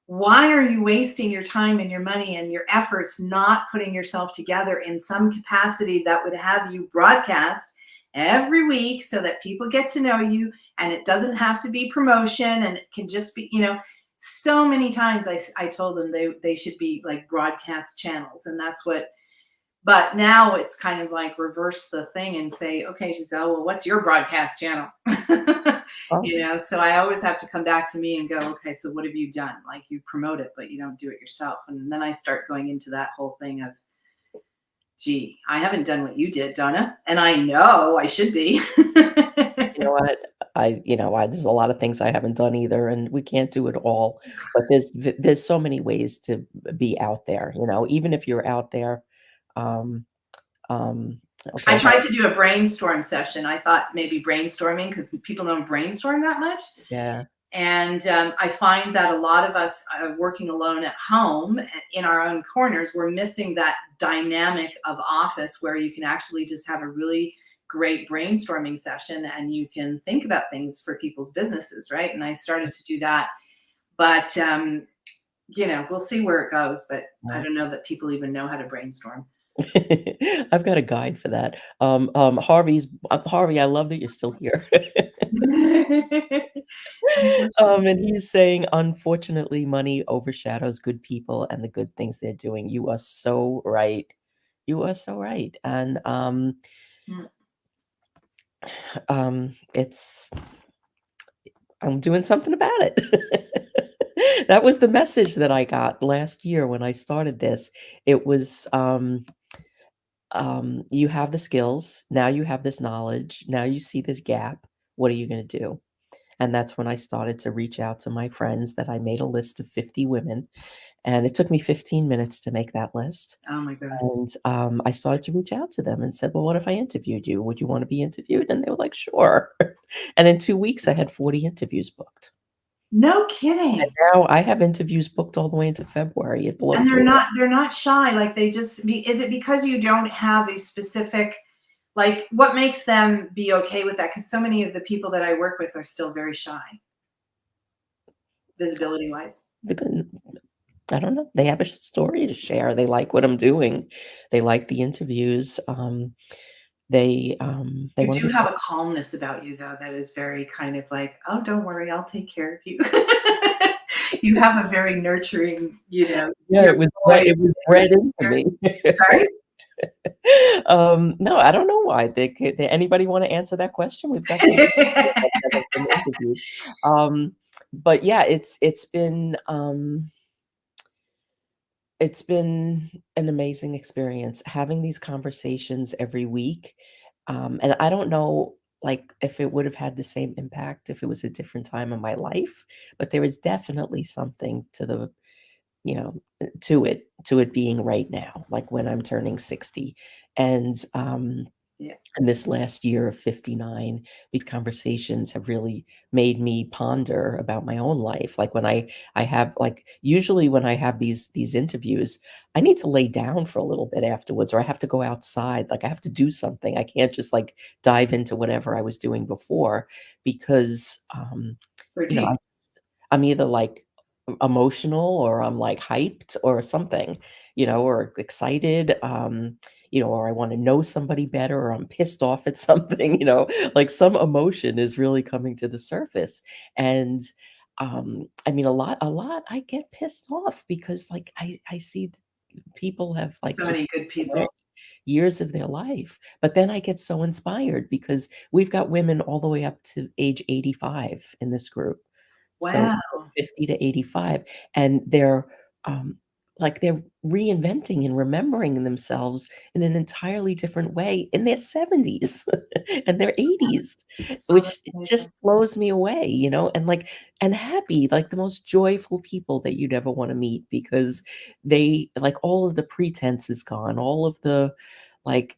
Speaker 2: why are you wasting your time and your money and your efforts not putting yourself together in some capacity that would have you broadcast every week so that people get to know you, and it doesn't have to be promotion, and it can just be, so many times I told them they should be like broadcast channels, and that's what, but now it's kind of like reverse the thing and say, okay, Giselle, well, what's your broadcast channel?
Speaker 1: Oh,
Speaker 2: So I always have to come back to me and go, okay, so what have you done? Like, you promote it, but you don't do it yourself. And then I start going into that whole thing of, gee, I haven't done what you did, Donna. And I know I should be.
Speaker 1: you know what? There's a lot of things I haven't done either, and we can't do it all, but there's so many ways to be out there, even if you're out there, um,
Speaker 2: I
Speaker 1: okay,
Speaker 2: tried to do a brainstorm session. I thought maybe brainstorming, because people don't brainstorm that much.
Speaker 1: yeah.
Speaker 2: And I find that a lot of us working alone at home in our own corners, we're missing that dynamic of office where you can actually just have a really great brainstorming session and you can think about things for people's businesses, right? And I started to do that. But, we'll see where it goes. But I don't know that people even know how to brainstorm.
Speaker 1: I've got a guide for that. Harvey, I love that you're still here. And
Speaker 2: Unfortunately.
Speaker 1: he's saying, "Unfortunately, money overshadows good people and the good things they're doing." You are so right. You are so right. And,
Speaker 2: Mm.
Speaker 1: it's I'm doing something about it. That was the message that I got last year when I started this. It was, you have the skills, now you have this knowledge, now you see this gap, what are you gonna do? And that's when I started to reach out to my friends that I made a list of 50 women, and it took me 15 minutes to make that list.
Speaker 2: Oh my gosh.
Speaker 1: And, I started to reach out to them and said, "Well, what if I interviewed you? Would you wanna be interviewed?" And they were like, "Sure." And in 2 weeks, I had 40 interviews booked.
Speaker 2: No
Speaker 1: And
Speaker 2: kidding.
Speaker 1: now I have interviews booked all the way into February. It
Speaker 2: And
Speaker 1: blows me away.
Speaker 2: they're not shy, like, they just be is it because you don't have a specific like, what makes them be okay with that? Because so many of the people that I work with are still very shy, visibility-wise.
Speaker 1: The good I don't know. They have a story to share. They like what I'm doing. They like the interviews. They
Speaker 2: You
Speaker 1: wanna
Speaker 2: do
Speaker 1: be
Speaker 2: have a calmness about you, though, that is very kind of like, "Oh, don't worry, I'll take care of you." You have a very nurturing,
Speaker 1: yeah,
Speaker 2: your
Speaker 1: it
Speaker 2: voice
Speaker 1: was
Speaker 2: and
Speaker 1: bred into
Speaker 2: your
Speaker 1: me.
Speaker 2: sorry?
Speaker 1: No, I don't know why. Anybody wanna answer that question? We've got some that have been interviewed. Um, but yeah, it's been an amazing experience having these conversations every week. And I don't know, like, if it would have had the same impact if it was a different time in my life, but there is definitely something to to it being right now, like when I'm turning 60. And
Speaker 2: Yeah,
Speaker 1: in this last year of 59, these conversations have really made me ponder about my own life. Like when I have like usually when I have these interviews, I need to lay down for a little bit afterwards, or I have to go outside. Like I have to do something. I can't just like dive into whatever I was doing before because
Speaker 2: we're
Speaker 1: you know,
Speaker 2: deep.
Speaker 1: I'm either like emotional or I'm like hyped or something, or excited, or I want to know somebody better or I'm pissed off at something, like some emotion is really coming to the surface. And I mean a lot I get pissed off because like I see people have like
Speaker 2: So many
Speaker 1: just
Speaker 2: good
Speaker 1: away
Speaker 2: people.
Speaker 1: years of their life. But then I get so inspired because we've got women all the way up to age 85 in this group. So
Speaker 2: Wow,
Speaker 1: 50 to 85, and um, they're reinventing and remembering themselves in an entirely different way in their 70s and their 80s,
Speaker 2: oh,
Speaker 1: which
Speaker 2: that's amazing.
Speaker 1: just blows me away, and happy, like the most joyful people that you'd ever wanna meet because they like all of the pretense is gone, all of the like,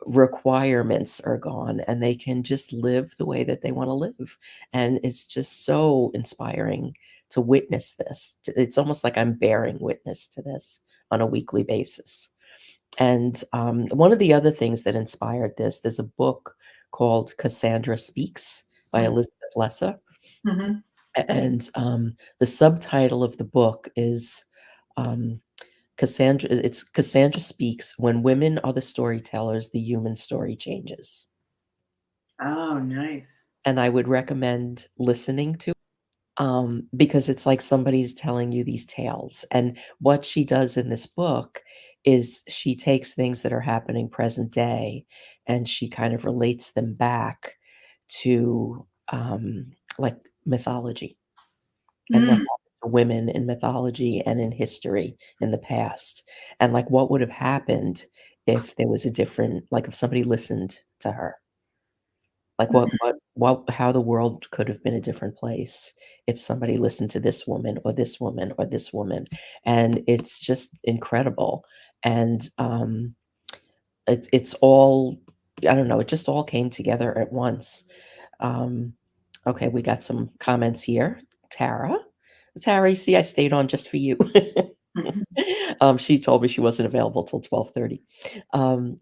Speaker 1: requirements are gone, and they can just live the way that they wanna live, and it's just so inspiring to witness this. It's almost like I'm bearing witness to this on a weekly basis. And one of the other things that inspired this, there's a book called Cassandra Speaks by
Speaker 2: Mm,
Speaker 1: Elizabeth Lesser.
Speaker 2: mhm.
Speaker 1: And the subtitle of the book is um, it's Cassandra Speaks When Women Are the Storytellers, the Human Story Changes.
Speaker 2: Oh, nice.
Speaker 1: And I would recommend listening to because it's like somebody's telling you these tales. And what she does in this book is she takes things that are happening present day and she kind of relates them back to like mythology and what
Speaker 2: Mm,
Speaker 1: happened to women in mythology and in history in the past. And like what would have happened if there was a different, like if somebody listened to her, like,
Speaker 2: mm,
Speaker 1: how the world could have been a different place if somebody listened to this woman or this woman or this woman, and it's just incredible, and, it's all I don't know, it just all came together at once. Um, okay, we got some comments here. Tara. Tara, you see, I stayed on just for you.
Speaker 2: mhm.
Speaker 1: She told me she wasn't available till 12:30.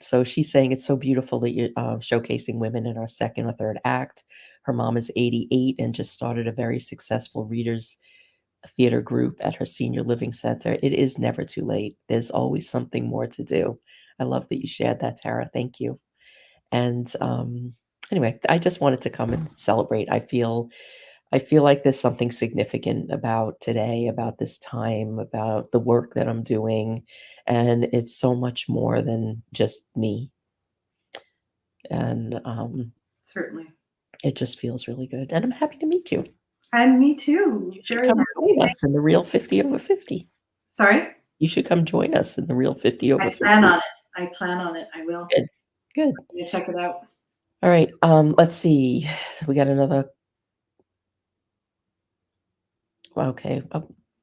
Speaker 1: So she's saying it's so beautiful that you're showcasing women in our second or third act. Her mom is 88 and just started a very successful readers theater group at her senior living center. It is never too late. There's always something more to do. I love that you shared that, Tara. Thank you. And anyway, I just wanted to come and celebrate. I feel like there's something significant about today, about this time, about the work that I'm doing, and it's so much more than just me. And
Speaker 2: Certainly.
Speaker 1: it just feels really good. And I'm happy to meet you.
Speaker 2: And me too.
Speaker 1: You should
Speaker 2: Very
Speaker 1: come
Speaker 2: happy.
Speaker 1: join us in the real 50 over 50.
Speaker 2: Sorry?
Speaker 1: You should come join us in the real 50
Speaker 2: I
Speaker 1: over
Speaker 2: plan
Speaker 1: 50.
Speaker 2: on it. I plan on it. I will.
Speaker 1: Good. Good.
Speaker 2: I'm gonna check it out.
Speaker 1: All right. Let's see. We got another. Okay.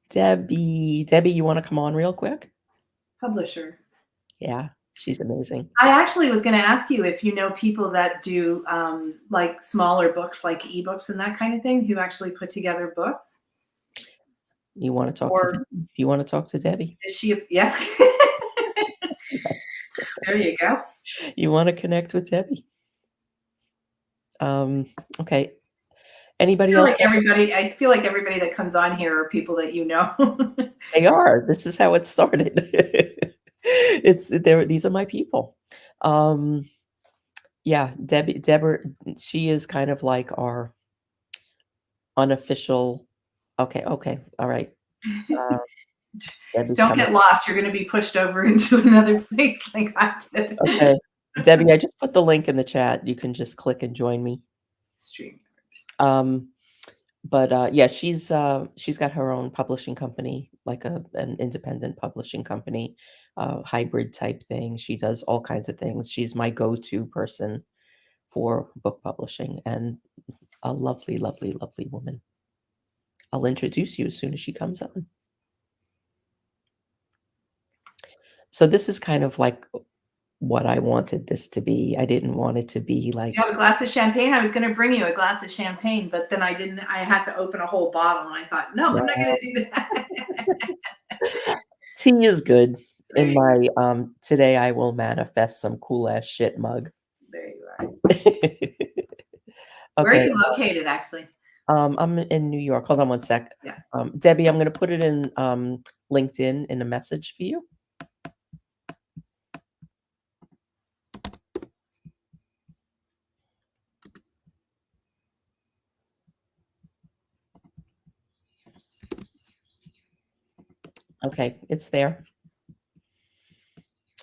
Speaker 1: Debbie, you want to come on real quick?
Speaker 2: Publisher.
Speaker 1: Yeah. She's amazing.
Speaker 2: I actually was going to ask you if you know people that do like smaller books, like ebooks and that kind of thing, who actually put together books.
Speaker 1: You wanna talk to
Speaker 2: Or
Speaker 1: Debbie? If you wanna talk to Debbie.
Speaker 2: is she? Yeah. There you go.
Speaker 1: You wanna connect with Debbie. Um, okay. Anybody else?
Speaker 2: I feel like everybody that comes on here are people that you know.
Speaker 1: They are. This is how it started. It's there these are my people. Um, yeah, Deborah, she is kind of like our unofficial okay, okay, all right. Uh, Debbie's
Speaker 2: Don't
Speaker 1: coming.
Speaker 2: get lost. You're going to be pushed over into another place like I did.
Speaker 1: Okay. Debbie, I just put the link in the chat. You can just click and join me.
Speaker 2: Stream.
Speaker 1: Um, but yeah, she's got her own publishing company, like an independent publishing company, hybrid type thing. She does all kinds of things. She's my go-to person for book publishing and a lovely, lovely, lovely woman. I'll introduce you as soon as she comes on. So this is kind of like what I wanted this to be. I didn't want it to be
Speaker 2: Do
Speaker 1: like,
Speaker 2: you have a glass of champagne? I was going to bring you a glass of champagne, but then I didn't. I had to open a whole bottle, and I thought, no, I'm not going to do that.
Speaker 1: tea is good.
Speaker 2: There
Speaker 1: In
Speaker 2: you go.
Speaker 1: my today I will manifest some cool ass shit mug.
Speaker 2: There you are. Where are
Speaker 1: Okay.
Speaker 2: you located, actually?
Speaker 1: I'm in New York. Hold on one sec.
Speaker 2: Yeah.
Speaker 1: Debbie, I'm gonna put it in LinkedIn in a message for you. Okay, it's there.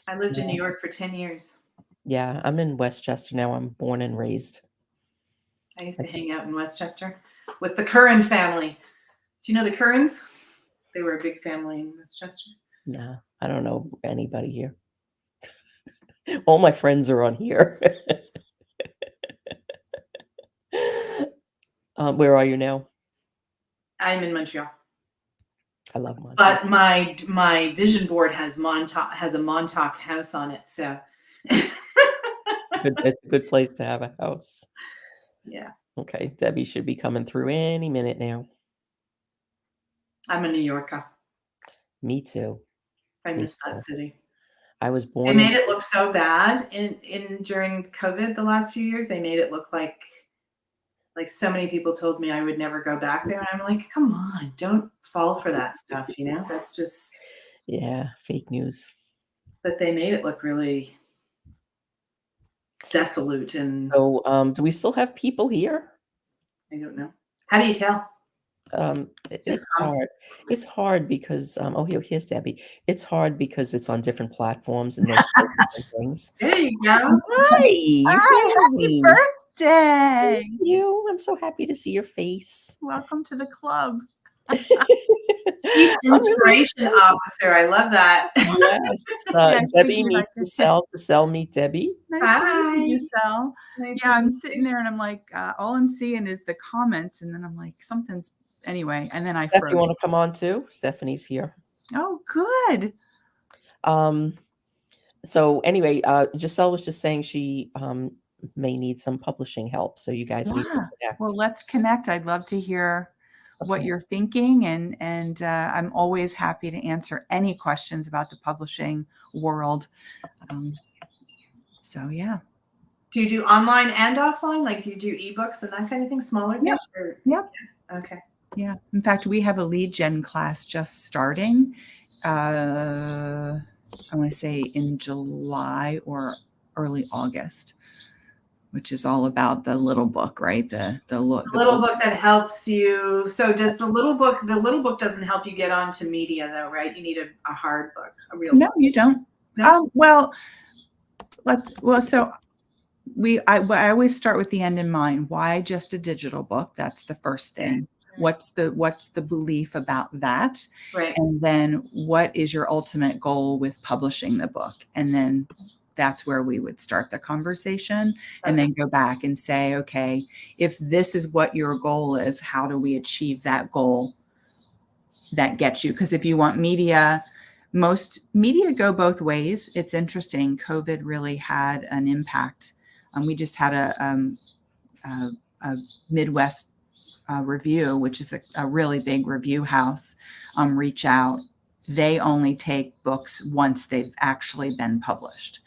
Speaker 2: I lived in New York for 10 years.
Speaker 1: Yeah, I'm in Westchester now. I'm born and raised.
Speaker 2: I used to hang out in Westchester with the Curran family. Do you know the Currans? They were a big family in Westchester.
Speaker 1: Nah, I don't know anybody here. All my friends are on here. Where are you now?
Speaker 2: I'm in Montreal.
Speaker 1: I love Montreal.
Speaker 2: But my vision board has a Montauk house on it, so
Speaker 1: It's a good place to have a house.
Speaker 2: yeah.
Speaker 1: Okay, Debbie should be coming through any minute now.
Speaker 2: I'm a New Yorker.
Speaker 1: Me too.
Speaker 2: I
Speaker 1: Me
Speaker 2: miss that
Speaker 1: too.
Speaker 2: city.
Speaker 1: I was
Speaker 2: They
Speaker 1: born
Speaker 2: made it look so bad in during COVID the last few years. They made it look like so many people told me I would never go back there. And I'm like, come on, don't fall for that stuff, you know? That's just
Speaker 1: yeah, fake news.
Speaker 2: but they made it look really desolate and
Speaker 1: So, do we still have people here?
Speaker 2: I don't know. How do you tell? Just
Speaker 1: It's
Speaker 2: come.
Speaker 1: hard. It's hard because, oh, here's Debbie. It's hard because it's on different platforms and they show different things.
Speaker 2: There you go.
Speaker 1: Hi,
Speaker 3: Hi, happy
Speaker 1: Debbie.
Speaker 3: birthday.
Speaker 1: Thank you. I'm so happy to see your face.
Speaker 3: Welcome to the club.
Speaker 2: Chief
Speaker 1: I'm really
Speaker 2: Inspiration Officer. I love that.
Speaker 1: yes.
Speaker 3: Yeah,
Speaker 1: Debbie,
Speaker 3: figured I
Speaker 1: meet
Speaker 3: could-
Speaker 1: Giselle, meet Debbie.
Speaker 3: Nice to
Speaker 2: Hi.
Speaker 3: meet you, Giselle.
Speaker 2: Nice
Speaker 3: Yeah,
Speaker 2: to
Speaker 3: I'm
Speaker 2: meet
Speaker 3: sitting
Speaker 2: you.
Speaker 3: there and I'm like, all I'm seeing is the comments, and then I'm like, something's anyway, and then I
Speaker 1: Steph,
Speaker 3: froze.
Speaker 1: you want to come on too? Stephanie's here.
Speaker 3: Oh, good.
Speaker 1: So anyway, Giselle was just saying she may need some publishing help, so you guys need to
Speaker 3: Yeah.
Speaker 1: connect.
Speaker 3: Well, let's connect. I'd love to hear what
Speaker 1: Okay.
Speaker 3: you're thinking, and I'm always happy to answer any questions about the publishing world. So yeah.
Speaker 2: Do you do online and offline? Like, do you do ebooks and that kind of thing? Smaller
Speaker 3: Yep.
Speaker 2: things? Or
Speaker 3: Yep.
Speaker 2: okay.
Speaker 3: Yeah. In fact, we have a lead gen class just starting. I want to say in July or early August, which is all about the little book, right? The
Speaker 2: Little book that helps you. So does the little book doesn't help you get onto media though, right? You need a hard book, a real
Speaker 3: No,
Speaker 2: book.
Speaker 3: you don't.
Speaker 2: No?
Speaker 3: So I always start with the end in mind. Why just a digital book? That's the first thing. What's the belief about that?
Speaker 2: Right.
Speaker 3: And then what is your ultimate goal with publishing the book? And then that's where we would start the conversation and then go back and say, okay, if this is what your goal is, how do we achieve that goal that gets you? Because if you want media, most media go both ways. It's interesting. COVID really had an impact. We just had a Midwest review, which is a really big review house, reach out. They only take books once they've actually been published,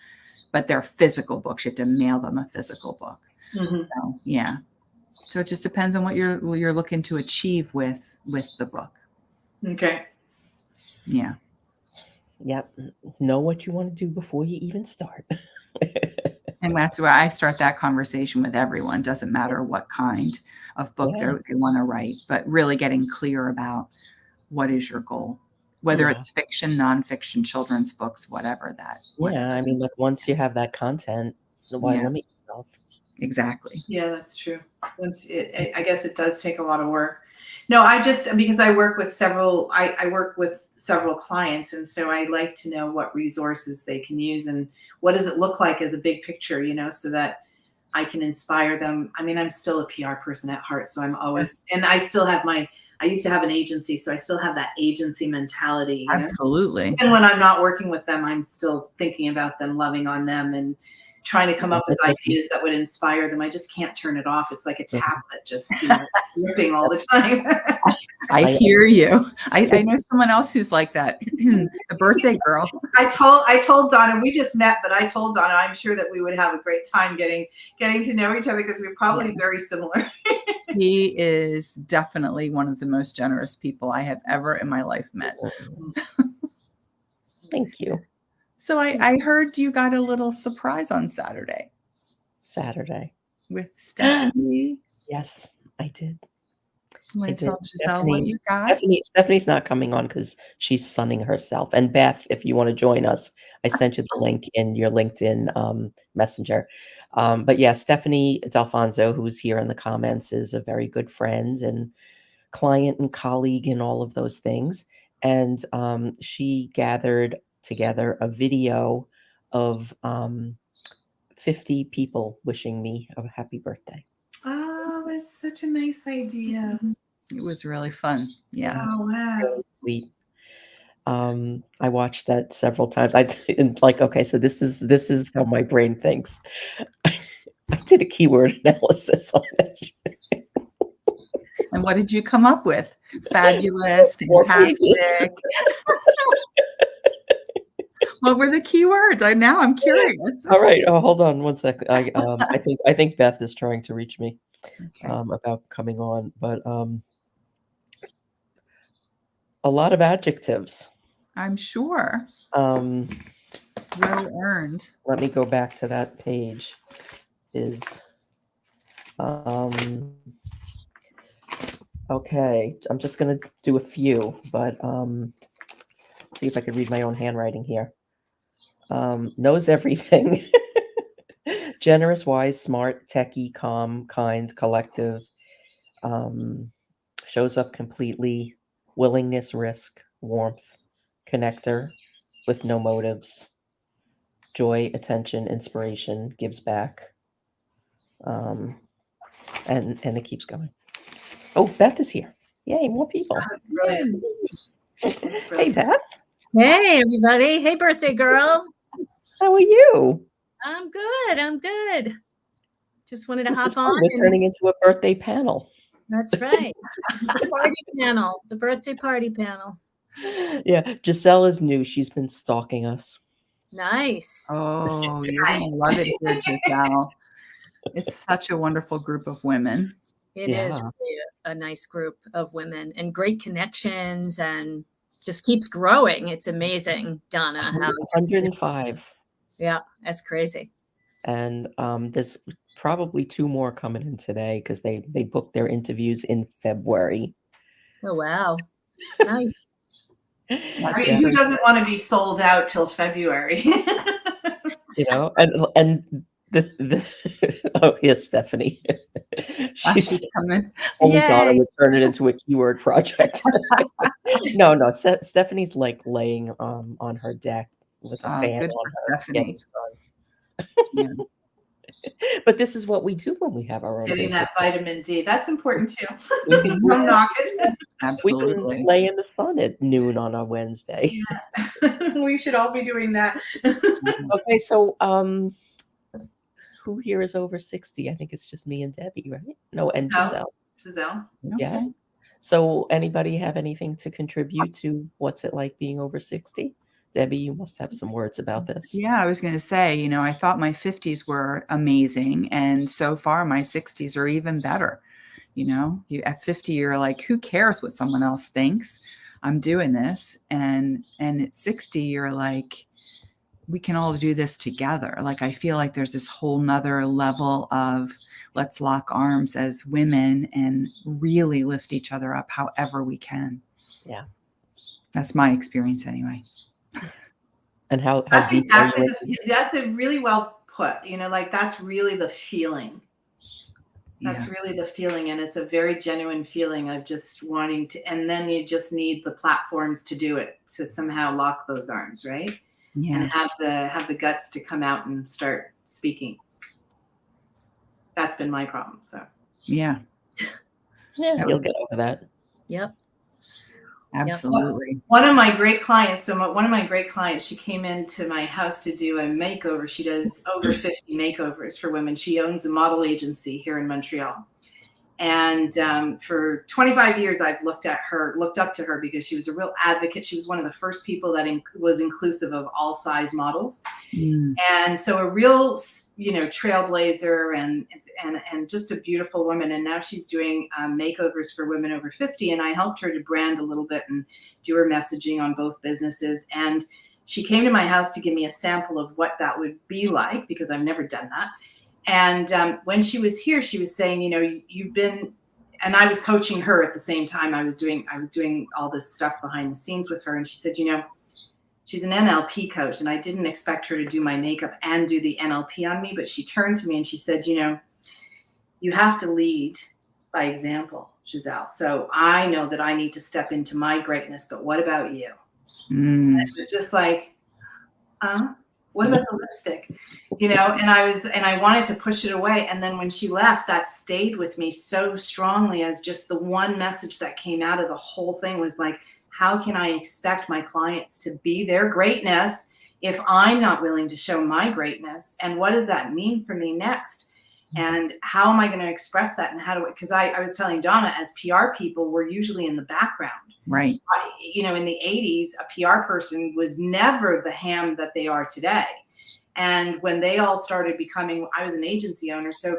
Speaker 3: but they're physical books. You have to mail them a physical book.
Speaker 2: Mm-hmm.
Speaker 3: So, yeah. So it just depends on what you're looking to achieve with the book.
Speaker 2: Okay.
Speaker 3: Yeah.
Speaker 1: Yep. Know what you want to do before you even start.
Speaker 3: And that's where I start that conversation with everyone. Doesn't matter what kind of book they want to write, but really getting clear about what is your goal, whether it's fiction, nonfiction, children's books, whatever that.
Speaker 1: Yeah. I mean, like once you have that content, why limit yourself?
Speaker 3: Exactly.
Speaker 2: Yeah, that's true. I guess it does take a lot of work. No, because I work with several, I work with several clients. And so I like to know what resources they can use and what does it look like as a big picture, so that I can inspire them. I mean, I'm still a PR person at heart. So I'm always, and I still have I used to have an agency. So I still have that agency mentality.
Speaker 3: Absolutely.
Speaker 2: Even when I'm not working with them, I'm still thinking about them, loving on them, and trying to come up with ideas that would inspire them. I just can't turn it off. It's like a tap that just slipping all the time.
Speaker 3: I hear you. I know someone else who's like that. The birthday girl.
Speaker 2: I told Donna, we just met, but I told Donna I'm sure that we would have a great time getting to know each other because we're probably very similar.
Speaker 3: He is definitely one of the most generous people I have ever in my life met.
Speaker 1: Thank you.
Speaker 3: So I heard you got a little surprise on Saturday.
Speaker 1: With
Speaker 3: Stephanie.
Speaker 1: Yes, I did.
Speaker 3: I tell Giselle what you got.
Speaker 1: Stephanie's not coming on because she's sunning herself. And Beth, if you want to join us, I sent you the link in your LinkedIn messenger. But yeah, Stephanie D'Alfonso, who's here in the comments, is a very good friend and client and colleague and all of those things. And she gathered together a video of 50 people wishing me a happy birthday.
Speaker 2: Oh, that's such a nice idea.
Speaker 3: It was really fun. Yeah.
Speaker 2: Oh, wow.
Speaker 1: Really sweet. I watched that several times. Okay, so this is how my brain thinks. I did a keyword analysis on it.
Speaker 3: And what did you come up with? Fabulous, fantastic. What were the keywords? I'm curious.
Speaker 1: All right. Oh, hold on one second. I think Beth is trying to reach me about coming on, but a lot of adjectives.
Speaker 3: I'm sure.
Speaker 1: Well
Speaker 3: earned.
Speaker 1: Let me go back to that page. Okay. I'm just gonna do a few, but see if I could read my own handwriting here. Knows everything. Generous, wise, smart, techie, calm, kind, collective. Shows up completely. Willingness, risk, warmth, connector with no motives. Joy, attention, inspiration, gives back. And it keeps going. Oh, Beth is here. Yay, more people.
Speaker 2: That's brilliant.
Speaker 1: Hey, Beth.
Speaker 4: Hey, everybody. Hey, birthday girl.
Speaker 1: How are you?
Speaker 4: I'm good. Just wanted to hop on.
Speaker 1: We're turning into a birthday panel.
Speaker 4: That's right. The party panel, the birthday party panel.
Speaker 1: Yeah, Giselle is new. She's been stalking us.
Speaker 4: Nice.
Speaker 3: Oh, you're going to love it here, Giselle. It's such a wonderful group of women.
Speaker 4: It is really a nice group of women and great connections and just keeps growing. It's amazing, Donna.
Speaker 1: 105.
Speaker 4: Yeah, that's crazy.
Speaker 1: And there's probably 2 more coming in today because they booked their interviews in February.
Speaker 4: Oh, wow. Nice.
Speaker 2: I mean, who doesn't want to be sold out till February?
Speaker 1: And oh, here's Stephanie. She's
Speaker 3: coming.
Speaker 1: Only Donna would turn it into a keyword project. No, Stephanie's like laying on her deck with a fan
Speaker 3: good
Speaker 1: on
Speaker 3: for
Speaker 1: her.
Speaker 3: Stephanie.
Speaker 1: Yeah. But this is what we do when we have our own
Speaker 2: Getting
Speaker 1: business.
Speaker 2: that vitamin D. That's important too.
Speaker 1: We can
Speaker 2: Don't knock it.
Speaker 1: we can
Speaker 3: Absolutely.
Speaker 1: lay in the sun at noon on a Wednesday.
Speaker 2: Yeah. We should all be doing that.
Speaker 1: Okay, so, who here is over 60? I think it's just me and Debbie, right? No, and
Speaker 2: No,
Speaker 1: Giselle.
Speaker 2: Giselle.
Speaker 3: Okay.
Speaker 1: Yes. So anybody have anything to contribute to what's it like being over 60? Debbie, you must have some words about this.
Speaker 3: Yeah, I was going to say, you know, I thought my 50s were amazing. And so far, my 60s are even better. You know, at 50, you're like, who cares what someone else thinks? I'm doing this. And at 60, you're like, we can all do this together. Like, I feel like there's this whole nother level of let's lock arms as women and really lift each other up however we can.
Speaker 1: Yeah.
Speaker 3: That's my experience anyway.
Speaker 1: And how
Speaker 2: That's
Speaker 1: deep are
Speaker 2: exactly
Speaker 1: you?
Speaker 2: that's a really well put. You know, like that's really the feeling. That's
Speaker 3: Yeah.
Speaker 2: really the feeling, and it's a very genuine feeling of just wanting to. And then you just need the platforms to do it, to somehow lock those arms, right?
Speaker 3: Yeah.
Speaker 2: And have the guts to come out and start speaking. That's been my problem. So
Speaker 3: Yeah.
Speaker 1: Yeah, you'll get over that.
Speaker 4: Yep.
Speaker 3: Absolutely.
Speaker 2: one of my great clients, one of my great clients, she came into my house to do a makeover. She does over 50 makeovers for women. She owns a model agency here in Montreal. And for 25 years, I've looked up to her because she was a real advocate. She was one of the first people that was inclusive of all size models. And so a real, you know, trailblazer and just a beautiful woman. And now she's doing makeovers for women over 50. And I helped her to brand a little bit and do her messaging on both businesses. And she came to my house to give me a sample of what that would be like, because I've never done that. And when she was here, she was saying, you know, you've been, and I was coaching her at the same time. I was doing all this stuff behind the scenes with her. And she said, you know, she's an NLP coach, and I didn't expect her to do my makeup and do the NLP on me. But she turned to me and she said, you know, you have to lead by example, Giselle. So I know that I need to step into my greatness, but what about you? And it was just like, what about the lipstick? You know, and I wanted to push it away. And then when she left, that stayed with me so strongly as just the one message that came out of the whole thing was like, how can I expect my clients to be their greatness if I'm not willing to show my greatness? And what does that mean for me next? And how am I going to express that? And how do I, because I was telling Donna, as PR people, we're usually in the background.
Speaker 3: Right.
Speaker 2: You know, in the 80s, a PR person was never the ham that they are today. And when they all started becoming, I was an agency owner. So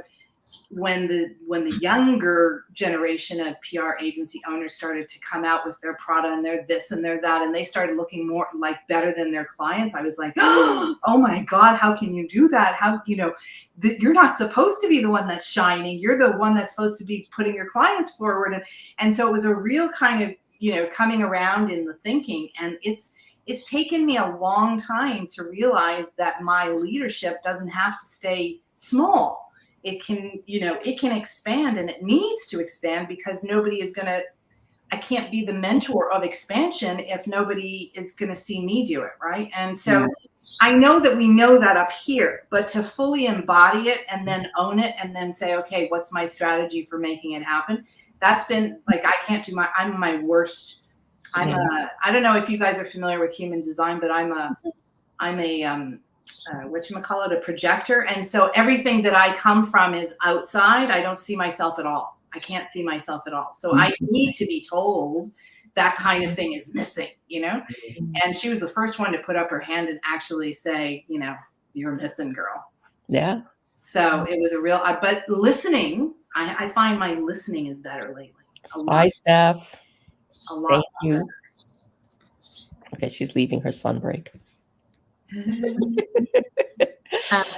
Speaker 2: when the younger generation of PR agency owners started to come out with their Prada and their this and their that, and they started looking more like better than their clients, I was like, oh my God, how can you do that? How, you know, you're not supposed to be the one that's shining. You're the one that's supposed to be putting your clients forward. And so it was a real kind of, you know, coming around in the thinking. And it's taken me a long time to realize that my leadership doesn't have to stay small. It can, you know, it can expand, and it needs to expand, because nobody is going to, I can't be the mentor of expansion if nobody is going to see me do it. Right. And so I know that we know that up here, but to fully embody it and then own it and then say, okay, what's my strategy for making it happen? That's been like, I'm my worst. I don't know if you guys are familiar with human design, but I'm a whatchamacallit, a projector. And so everything that I come from is outside. I don't see myself at all. I can't see myself at all. So I need to be told that kind of thing is missing, you know? And she was the first one to put up her hand and actually say, you know, you're missing, girl.
Speaker 1: Yeah.
Speaker 2: So it was a real, but listening, I find my listening is better lately.
Speaker 1: Bye, Steph.
Speaker 2: A lot.
Speaker 1: Thank you. Okay, she's leaving her sun break.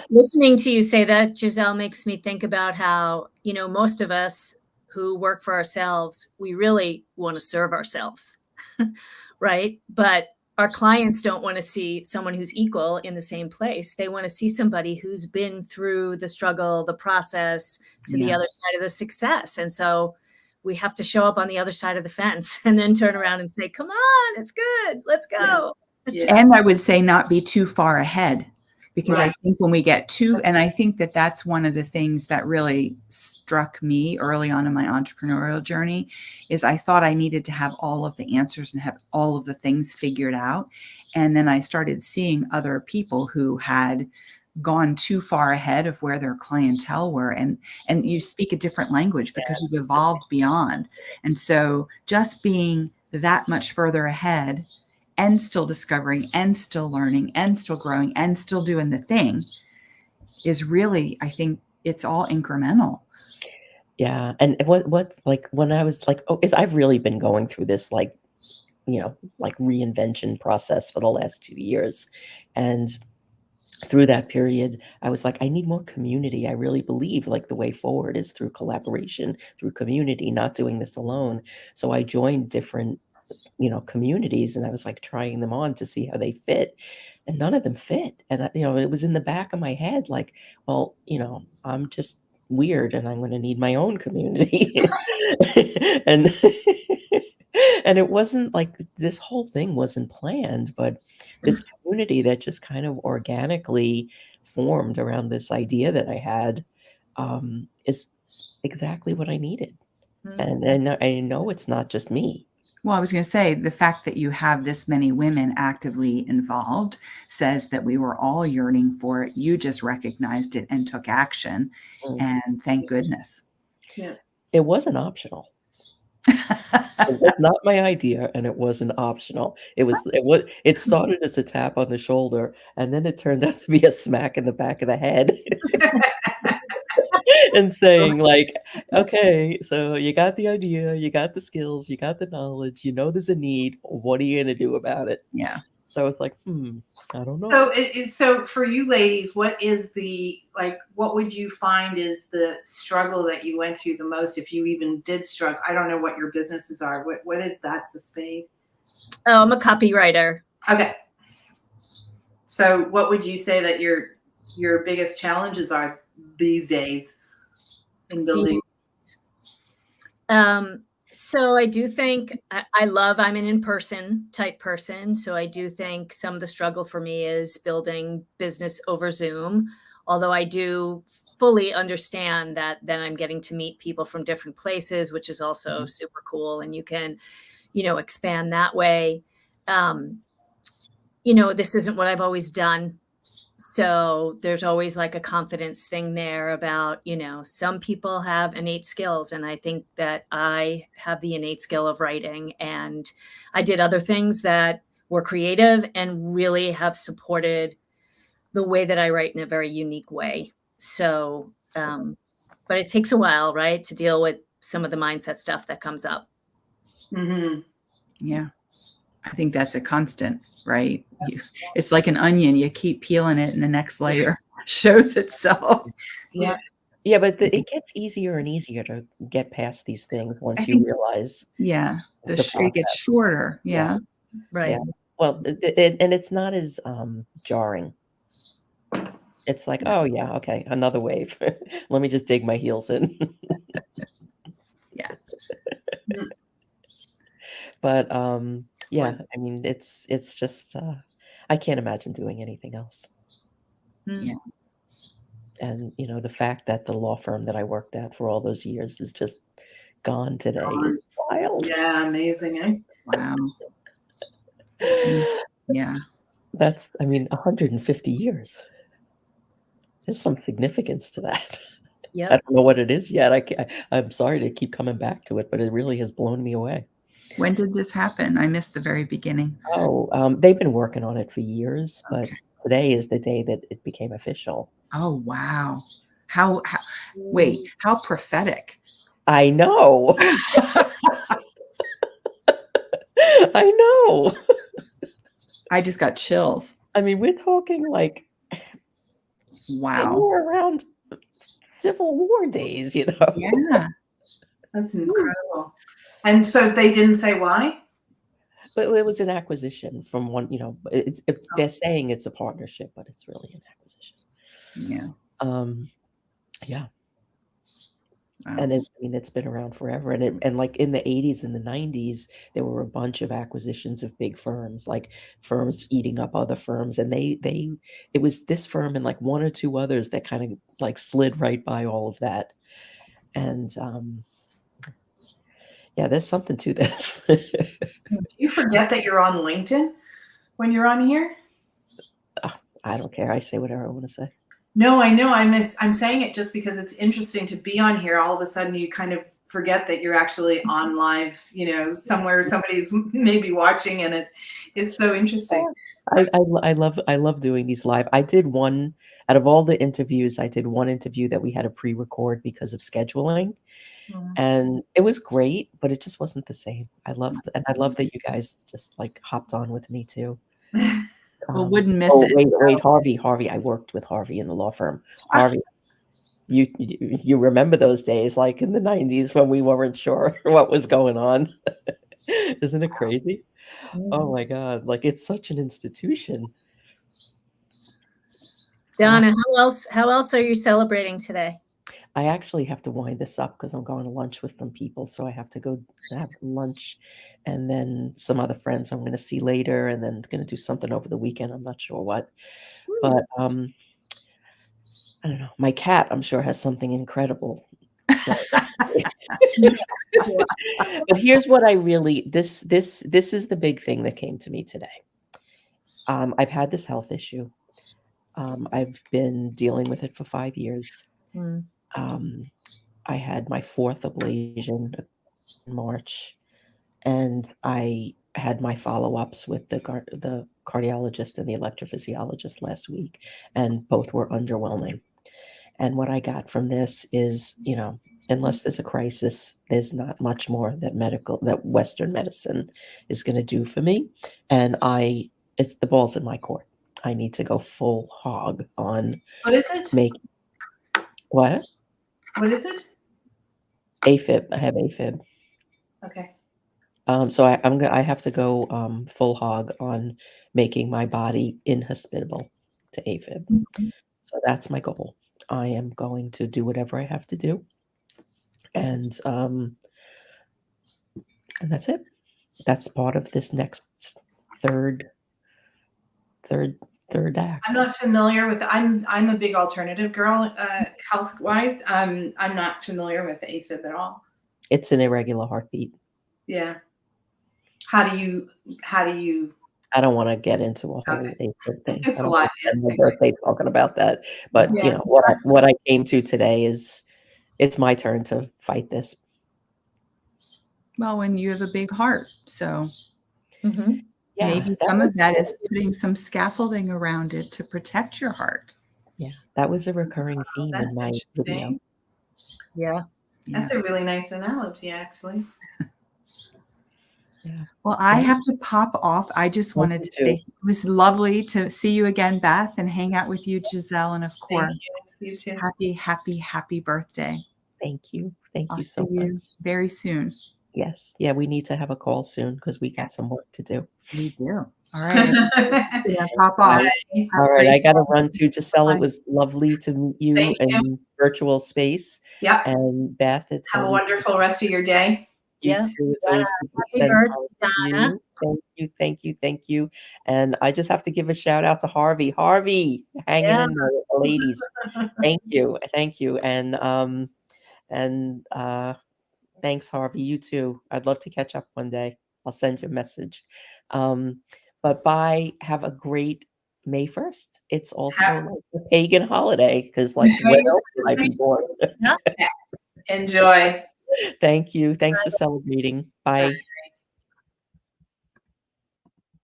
Speaker 4: Listening to you say that, Giselle, makes me think about how, you know, most of us who work for ourselves, we really want to serve ourselves, right? But our clients don't want to see someone who's equal in the same place. They want to see somebody who's been through the struggle, the process, to the other side of the success. And so we have to show up on the other side of the fence and then turn around and say, come on, it's good. Let's go.
Speaker 2: Yeah.
Speaker 3: And I would say not be too far ahead, because I
Speaker 2: Right.
Speaker 3: think when we get too, and I think that that's one of the things that really struck me early on in my entrepreneurial journey is I thought I needed to have all of the answers and have all of the things figured out. And then I started seeing other people who had gone too far ahead of where their clientele were, and you speak a different language because you've evolved beyond. And so just being that much further ahead and still discovering and still learning and still growing and still doing the thing is really, I think it's all incremental.
Speaker 1: Yeah, and what's like when I was like, oh, is I've really been going through this like, like reinvention process for the last 2 years, and through that period, I was like, I need more community. I really believe like the way forward is through collaboration, through community, not doing this alone. So I joined different, communities, and I was like trying them on to see how they fit, and none of them fit. And it was in the back of my head, like, well, I'm just weird, and I'm going to need my own community, and and it wasn't like this whole thing wasn't planned, but this community that just kind of organically formed around this idea that I had is exactly what I needed.
Speaker 4: Mm.
Speaker 1: And I know it's not just me.
Speaker 3: Well, I was going to say the fact that you have this many women actively involved says that we were all yearning for it. You just recognized it and took action.
Speaker 1: Mm.
Speaker 3: And thank goodness.
Speaker 2: Yeah.
Speaker 1: It wasn't optional. It was not my idea, and it wasn't optional. It started as a tap on the shoulder, and then it turned out to be a smack in the back of the head. And saying like, okay, so you got the idea, you got the skills, you got the knowledge, there's a need. What are you gonna do about it?
Speaker 3: Yeah.
Speaker 1: So I was like, I don't know.
Speaker 2: So for you ladies, what would you find is the struggle that you went through the most, if you even did struggle? I don't know what your businesses are. What is that's a spade?
Speaker 4: Oh, I'm a copywriter.
Speaker 2: Okay. So what would you say that your biggest challenges are these days in building?
Speaker 4: So I do think I'm an in-person type person. So I do think some of the struggle for me is building business over Zoom, although I do fully understand that then I'm getting to meet people from different places, which is also super cool. And you can, expand that way. This isn't what I've always done. So there's always like a confidence thing there about, some people have innate skills. And I think that I have the innate skill of writing. And I did other things that were creative and really have supported the way that I write in a very unique way. So, but it takes a while, right, to deal with some of the mindset stuff that comes up.
Speaker 2: Mm-hmm.
Speaker 3: Yeah. I think that's a constant, right? It's like an onion. You keep peeling it and the next layer shows itself.
Speaker 2: Yeah.
Speaker 1: Yeah, but it gets easier and easier to get past these things once you realize
Speaker 3: Yeah.
Speaker 1: the
Speaker 3: It
Speaker 1: process.
Speaker 3: gets shorter. Yeah.
Speaker 4: Right.
Speaker 1: Yeah. Well, and it's not as jarring. It's like, oh yeah, okay, another wave. Let me just dig my heels in.
Speaker 3: Yeah.
Speaker 1: But yeah, I mean, it's just I can't imagine doing anything else.
Speaker 3: Yeah.
Speaker 1: And the fact that the law firm that I worked at for all those years is just gone today is wild.
Speaker 2: Yeah, amazing, eh?
Speaker 3: Wow. Yeah.
Speaker 1: That's, 150 years. There's some significance to that. I
Speaker 4: Yep.
Speaker 1: don't know what it is yet. I'm sorry to keep coming back to it, but it really has blown me away.
Speaker 3: When did this happen? I missed the very beginning.
Speaker 1: Oh, they've been working on it for years, but today is the day that it became official.
Speaker 3: Oh, wow. Wait, how prophetic.
Speaker 1: I know. I know.
Speaker 3: I just got chills.
Speaker 1: I mean, we're talking like,
Speaker 3: Wow.
Speaker 1: we were around Civil War days,
Speaker 3: Yeah.
Speaker 2: That's incredible. And so they didn't say why?
Speaker 1: But it was an acquisition from one, they're saying it's a partnership, but it's really an acquisition.
Speaker 3: Yeah.
Speaker 1: Yeah. And I mean, it's been around forever. And like in the 80s and the 90s, there were a bunch of acquisitions of big firms, like firms eating up other firms. And it was this firm and like one or two others that kind of like slid right by all of that. And yeah, there's something to this.
Speaker 2: Do you forget that you're on LinkedIn when you're on here?
Speaker 1: I don't care. I say whatever I want to say.
Speaker 2: No, I know. I'm saying it just because it's interesting to be on here. All of a sudden, you kind of forget that you're actually on live, somewhere somebody's maybe watching, and it's so interesting.
Speaker 1: I love doing these live. I did one out of all the interviews. I did one interview that we had to pre-record because of scheduling, and it was great, but it just wasn't the same. I love that you guys just like hopped on with me too.
Speaker 3: Well, wouldn't miss it.
Speaker 1: Wait, Harvey. I worked with Harvey in the law firm. Harvey, you remember those days, like in the 90s when we weren't sure what was going on. Isn't it crazy? Oh my God, like it's such an institution.
Speaker 4: Donna, how else are you celebrating today?
Speaker 1: I actually have to wind this up because I'm going to lunch with some people. So I have to go have lunch and then some other friends I'm going to see later and then going to do something over the weekend. I'm not sure what, but I don't know. My cat, I'm sure, has something incredible. But here's what I really, this is the big thing that came to me today. I've had this health issue. I've been dealing with it for 5 years. I had my 4th ablation in March, and I had my follow-ups with the cardiologist and the electrophysiologist last week, and both were underwhelming. And what I got from this is, unless there's a crisis, there's not much more that Western medicine is going to do for me. And it's the ball's in my court. I need to go full hog on.
Speaker 2: What is it?
Speaker 1: What?
Speaker 2: What is it?
Speaker 1: Afib. I have Afib.
Speaker 2: Okay.
Speaker 1: So I have to go full hog on making my body inhospitable to Afib. So that's my goal. I am going to do whatever I have to do, and that's it. That's part of this next third act.
Speaker 2: I'm not familiar with. I'm a big alternative girl, health wise. I'm not familiar with AFib at all.
Speaker 1: It's an irregular heartbeat.
Speaker 2: Yeah. How do you?
Speaker 1: I don't want to get into a whole AFib thing.
Speaker 2: It's a lot.
Speaker 1: My birthday talking about that, but what I came to today is it's my turn to fight this.
Speaker 3: Well, when you have a big heart, so maybe
Speaker 1: that
Speaker 3: some of that is putting some scaffolding around it to protect your heart.
Speaker 1: Yeah, that was a recurring theme in my video.
Speaker 4: Yeah.
Speaker 2: That's a really nice analogy, actually.
Speaker 1: Yeah.
Speaker 3: Well, I have to pop off. I just wanted to say it was lovely to see you again, Beth, and hang out with you, Giselle, and of course,
Speaker 2: you too.
Speaker 3: Happy birthday.
Speaker 1: Thank you. Thank you so
Speaker 3: see you
Speaker 1: much.
Speaker 3: very soon.
Speaker 1: Yes. Yeah, we need to have a call soon because we got some work to do.
Speaker 3: We do. All right. Pop off.
Speaker 1: All right. I got to run too. Giselle, it was lovely to meet you in virtual space.
Speaker 2: Yeah.
Speaker 1: And Beth,
Speaker 2: have a wonderful rest of your day.
Speaker 1: You too. It's always good to spend time with you. Thank you. And I just have to give a shout out to Harvey. Harvey, hanging in there with the ladies. Thank you. And thanks, Harvey. You too. I'd love to catch up one day. I'll send you a message. But bye. Have a great May 1st. It's also like a pagan holiday because, like, when else would I be born?
Speaker 2: Enjoy.
Speaker 1: Thank you. Thanks for celebrating. Bye.